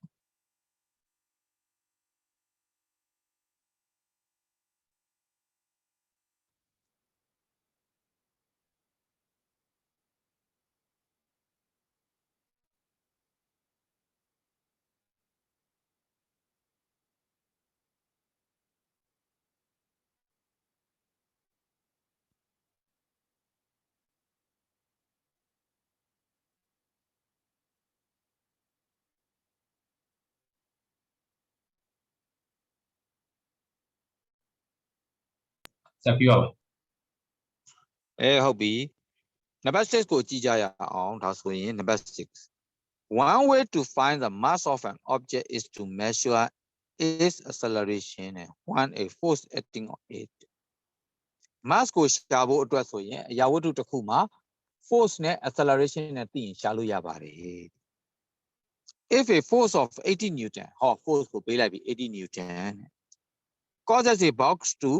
ဆက်ပြီးပါမယ် ဟုတ်ပြီ number 6ကိုကြည့်ကြရအောင်ဒါဆိုရင် number 6 one way to find the mass of an object is to measure its acceleration and one a force acting on it mass ကိုရှာဖို့အတွက်ဆိုရင်အရာဝတ္ထုတစ်ခုမှာ force နဲ့ acceleration နဲ့သိရင်ရှာလို့ရပါတယ် if a force of 80 newton ဟော force ကိုပေးလိုက်ပြီ80 newton causes a box to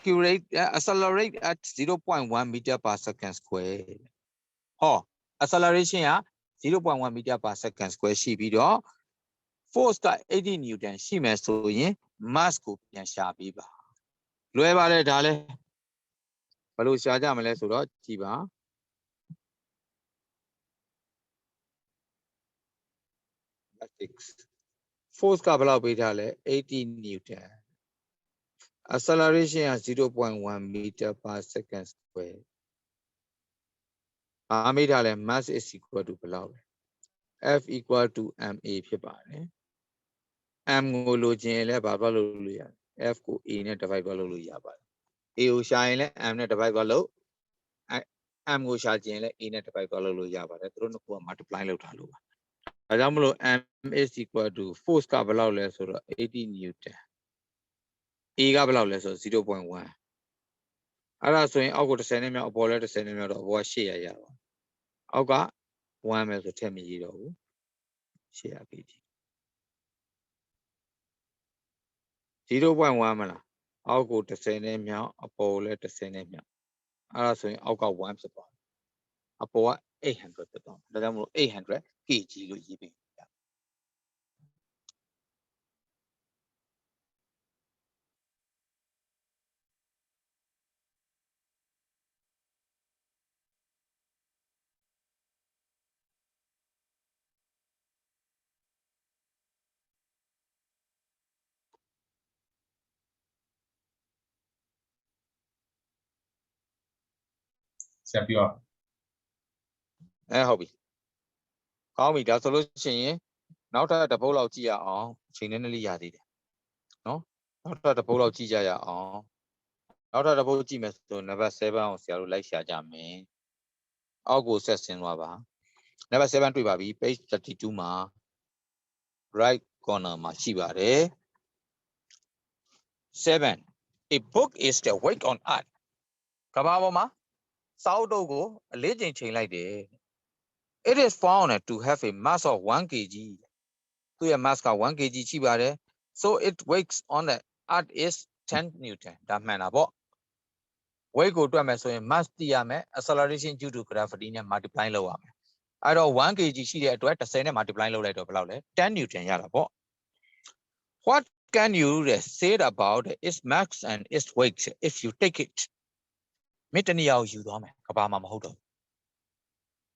accelerate at 0.1 meter per second square ဟော acceleration က 0.1 meter per second square ရှိပြီးတော့ force က80 newton ရှိမယ်ဆိုရင် mass ကိုပြန်ရှာပေးပါလွယ်ပါတယ်ဒါလဲဘယ်လိုရှာကြမလဲဆိုတော့ကြည့်ပါ force ကဘယ်လောက်ပေးထားလဲ80 newton acceleration က 0.1 meter per second square ဘာမေးထားလဲ mass is equal to ဘယ်လောက်လဲ F equal to ma ဖြစ်ပါတယ် m ကိုလိုချင်ရင်လည်းဘာသွားလို့လို့ရတယ် F ကို a နဲ့ divide သွားလို့ရပါတယ် a ကိုရှာရင်လည်း m နဲ့ divide သွားလို့ m ကိုရှာချင်ရင်လည်း a နဲ့ divide သွားလို့ရပါတယ်သူတို့နှစ်ခုက multiply လုပ်ထားလို့ပါဒါကြောင့်မလို့ m is equal to force ကဘယ်လောက်လဲဆိုတော့80 newton a ကဘယ်လောက်လဲဆိုတော့ 0.1 အဲ့ဒါဆိုရင်အောက်ကို10နဲ့မြောက်အပေါ်လဲ10နဲ့မြောက်တော့အပေါ်က800ရပါအောက်က1ပဲဆိုထည့်မရတော့ဘူး800 kg 0.1 မလားအောက်ကို10နဲ့မြောက်အပေါ်လဲ10နဲ့မြောက်အဲ့ဒါဆိုရင်အောက်က1ဖြစ်သွားတယ်အပေါ်က800ဖြစ်သွားတယ်ဒါကြောင့်မလို့800 kg လို့ရေးပေးဆက်ပြီးပါဟုတ်ပြီကောင်းပြီဒါဆိုလို့ရှိရင်နောက်ထပ်တစ်ပုတ်လောက်ကြည့်ရအောင်ချိန်နဲ့လေးရသေးတယ်နော်နောက်ထပ်တစ်ပုတ်လောက်ကြည့်ကြရအောင်နောက်ထပ်တစ်ပုတ်ကြည့်မယ်ဆိုနံပါတ်7ကိုဆရာတို့လိုက်ရှာကြမယ်အောက်ကိုဆက်ဆင်းသွားပါနံပါတ်7တွေ့ပါပြီ page 32မှာ right corner မှာရှိပါတယ်7 a book is the weight on earth ကဘာပေါ်မှာစာအုပ်တုပ်ကိုအလေးချိန်ချိန်လိုက်တယ် It is found to have a mass of 1 kg. So your mass ka 1 kg chi bare. So it weighs on the earth is 10 Newton. That man abo. Weight go to so mass tiame acceleration due to gravity ne multiply lo ame. I do 1 kg chi de atwat 10 ne multiply lo lai to blau le 10 Newton ya la bo. What can you say about its mass and its weight if you take it? Mitani yao you do me. Kabama mahodo.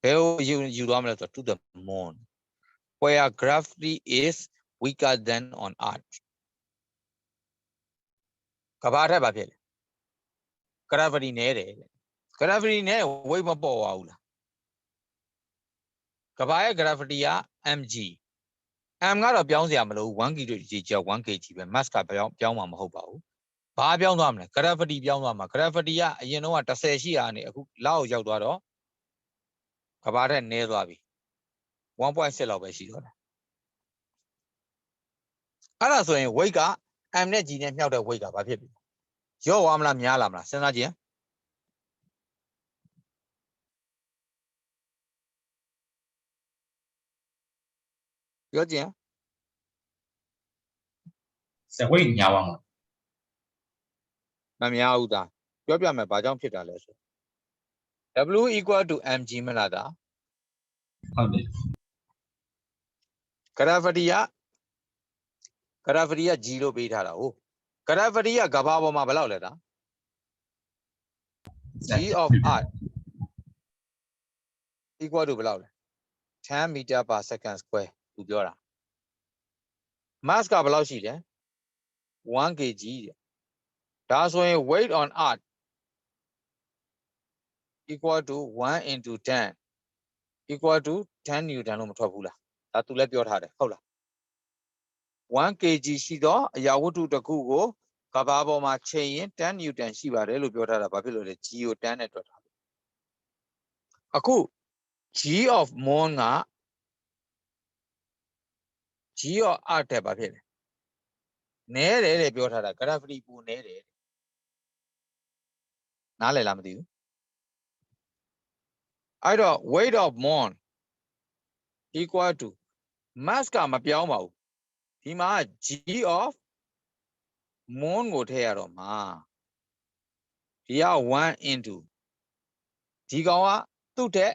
Hell you do me to the moon, where gravity is weaker than on earth. Kabata babel. Gravity nere. Gravity ne way babo aula. Kabaya gravity ya mg. I'm not a bounce yamalo 1 kg 1 kg mass ka beyond my hobo. Ba beyond them, gravity beyond them, gravity ya you know what I say she and lao yaudaro. Kabata nezabi. 1.6 of a she. Ara so in wake up, I'm not genius out of wake up. Yo amla myalamla, Senaji. Yo jam. 社会ညာဝမှာ Namyauda. Yo me bajam pita les. W equal to mg melada. ဟုတ်တယ် Gravity ya 0 beta da. Oh. Gravity ya gababo ma belau leda. G of R equal to belau. 10 meter per second square. Ubiora. Mass ka belau shi le. 1 kg. That's why weight on earth equal to 1 into 10 equal to 10 Newton lo mathwa bhu la. Da tu le pyo tha de. Hout la. 1 kg shi do aya wattu taku ko kaba bo ma chain yin 10 Newton shi ba de lo pyo tha da ba phit lo le g ko 10 နဲ့တွက်ထားလို့အခု g of mon က g of earth တဲ့ဘာဖြစ်လဲနဲတယ်တဲ့ပြောထားတာ gravity ပူနဲတယ်နားလည်လားမသိဘူးအဲ့တော့ weight of mon equal to mass ကမပြောင်းပါဘူးဒီမှာ g of mon ကိုထည့်ရတော့မှာဒီက1 into ဒီကောင်ကသူ့ထက်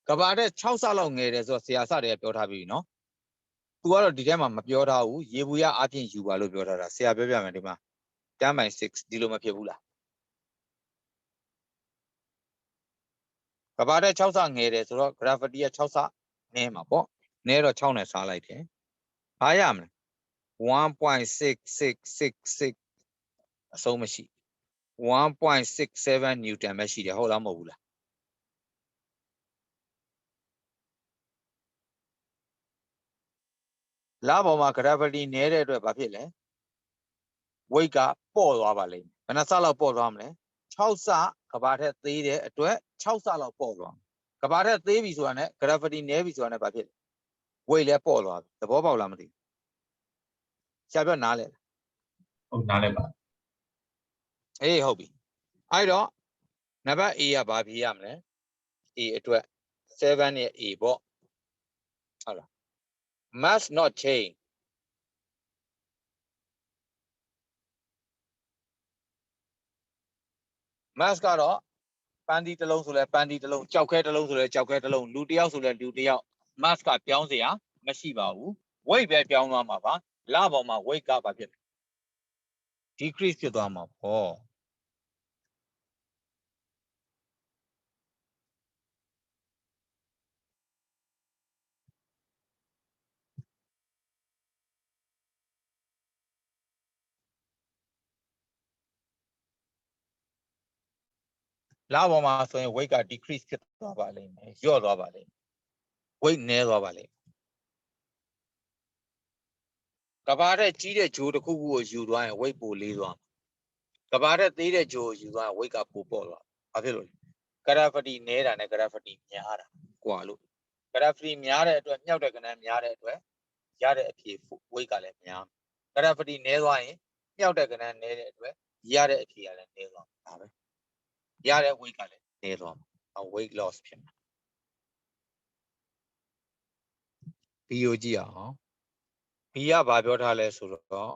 ကဘာတဲ့6ဆလောက်ငယ်တယ်ဆိုတော့ဆရာစတယ်ပြောထားပြီနော်သူကတော့ဒီထဲမှာမပြောထားဘူးရေဘူးရအပြင်ယူပါလို့ပြောထားတာဆရာပြောပြမယ်ဒီမှာ 10/6 ဒီလိုမဖြစ်ဘူးလားကဘာတဲ့6ဆငယ်တယ်ဆိုတော့ gravity က6ဆနည်းမှာပေါ့နည်းတော့6နဲ့စားလိုက်တယ်ဘာရမလဲ 1.6666 အဆုံးမရှိ 1.67 Newton ပဲရှိတယ်ဟုတ်လားမဟုတ်ဘူးလားလာပေါ်မှာ gravity နည်းတဲ့အတွက်ဘာဖြစ်လဲ weight ကပေါ့သွားပါလိမ့်မယ်ဘယ်နှဆလောက်ပေါ့သွားမလဲ6ဆကဘာထက်သေးတဲ့အတွက်6ဆလောက်ပေါ့သွားကဘာထက်သေးပြီဆိုတာနဲ့ gravity နည်းပြီဆိုတာနဲ့ဘာဖြစ်လဲ weight လည်းပေါ့သွားပြီသဘောပေါက်လားမသိဘူးဆရာပြောနားလဲ ဟုတ်နားလဲပါ အေးဟုတ်ပြီအဲ့တော့နံပါတ် A ကဘာဖြစ်ရမလဲ A အတွက်7ရဲ့ A ပေါ့ဟုတ်လား must not change mass ကတော့ပန်းဒီတစ်လုံးဆိုလဲပန်းဒီတစ်လုံးကြောက်ခဲတစ်လုံးဆိုလဲကြောက်ခဲတစ်လုံးလူတစ်ယောက်ဆိုလဲလူတစ်ယောက် mass ကပြောင်းเสียမရှိပါဘူး weight ပဲပြောင်းသွားမှာပါလပေါ်မှာ weight ကဘာဖြစ်လဲ decrease ဖြစ်သွားမှာပေါ့လပေါ်မှာဆိုရင် weight က decrease ဖြစ်သွားပါလိမ့်မယ်လျော့သွားပါလိမ့်မယ် weight နည်းသွားပါလိမ့်မယ်ကဘာတဲ့ကြီးတဲ့ဂျိုးတစ်ခုခုကိုယူသွားရင် weight ပိုလေးသွားမှာကဘာတဲ့သေးတဲ့ဂျိုးကိုယူသွားရင် weight ကပိုပေါ့သွားဘာဖြစ်လို့လဲ gravity နည်းတာနဲ့ gravity များတာကွာလို့ gravity များတဲ့အတွက်မြောက်တဲ့ကဏ္ဍများတဲ့အတွက်ရတဲ့အဖြေ weight ကလည်းများ gravity နည်းသွားရင်မြောက်တဲ့ကဏ္ဍနည်းတဲ့အတွက်ရတဲ့အဖြေကလည်းနည်းသွားမှာဒါပဲရတဲ့ weight ကလည်းနည်းသွားမှာ weight loss ဖြစ်မှာ B ကိုကြည့်အောင် B ကဘာပြောထားလဲဆိုတော့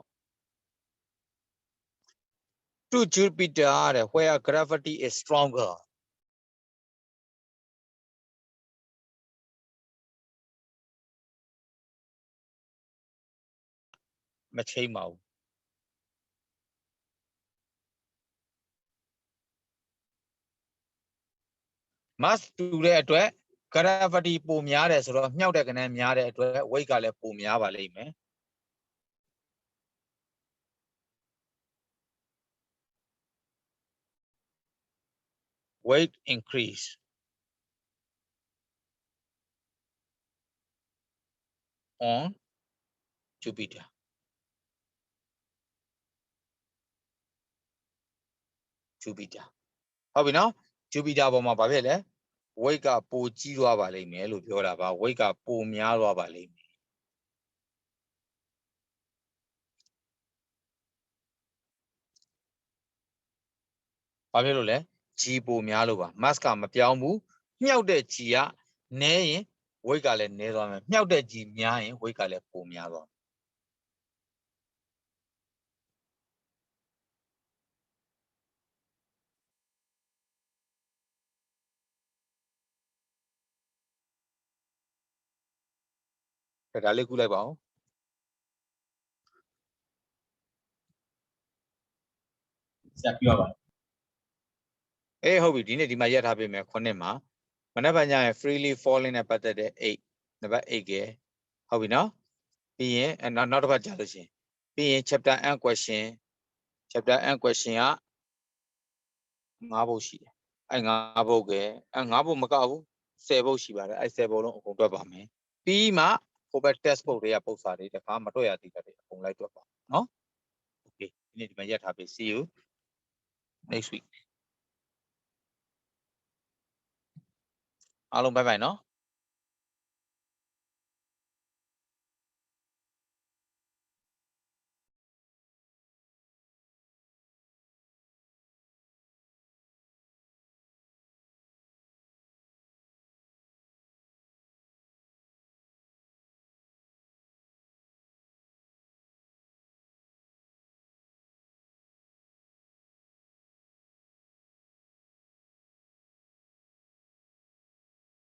to Jupiter တဲ့ where gravity is stronger မချိန်ပါဘူး mass တူတဲ့အတွက် gravity ပိုများတယ်ဆိုတော့မြှောက်တဲ့ကဏ္ဍများတဲ့အတွက် weight ကလည်းပိုများပါလိမ့်မယ် weight increase on Jupiter ဟုတ်ပြီနော် Jupiter ပေါ်မှာဘာဖြစ်လဲ weight ကပိုကြီးသွားပါလိမ့်မယ်လို့ပြောတာပါ weight ကပိုများသွားပါလိမ့်မယ်ဘာဖြစ်လို့လဲ G ပိုများလို့ပါ mass ကမပြောင်းဘူးမြှောက်တဲ့ G ကနည်းရင် weight ကလည်းနည်းသွားမယ်မြှောက်တဲ့ G များရင် weight ကလည်းပိုများသွားမယ်ဒါလေးကူးလိုက်ပါဦး ဆရာပြောပါ အေးဟုတ်ပြီဒီနေ့ဒီမှာရက်ထားပေးမယ်9မှာမနက်ဖြန်ညရင် freely falling နဲ့ပတ်သက်တဲ့8နံပါတ်8ကဟုတ်ပြီနော်ပြီးရင်နောက်တစ်ပတ်ကြာလို့ရှိရင်ပြီးရင် chapter and question က5ပုဒ်ရှိတယ်အဲ့5ပုဒ်က5ပုဒ်မကဘူး10ပုဒ်ရှိပါတယ်အဲ့10ပုဒ်လုံးအကုန်တွက်ပါမယ်ပြီးမှဟိုဘက် test ပုဒ်တွေကပုဒ်စာတွေတခါမတွက်ရသေးတဲ့အကုန်လိုက်တွက်ပါနော် okay ဒီနေ့ဒီမှာရက်ထားပေး see you next week အားလုံးဘိုင်ဘိုင်နော်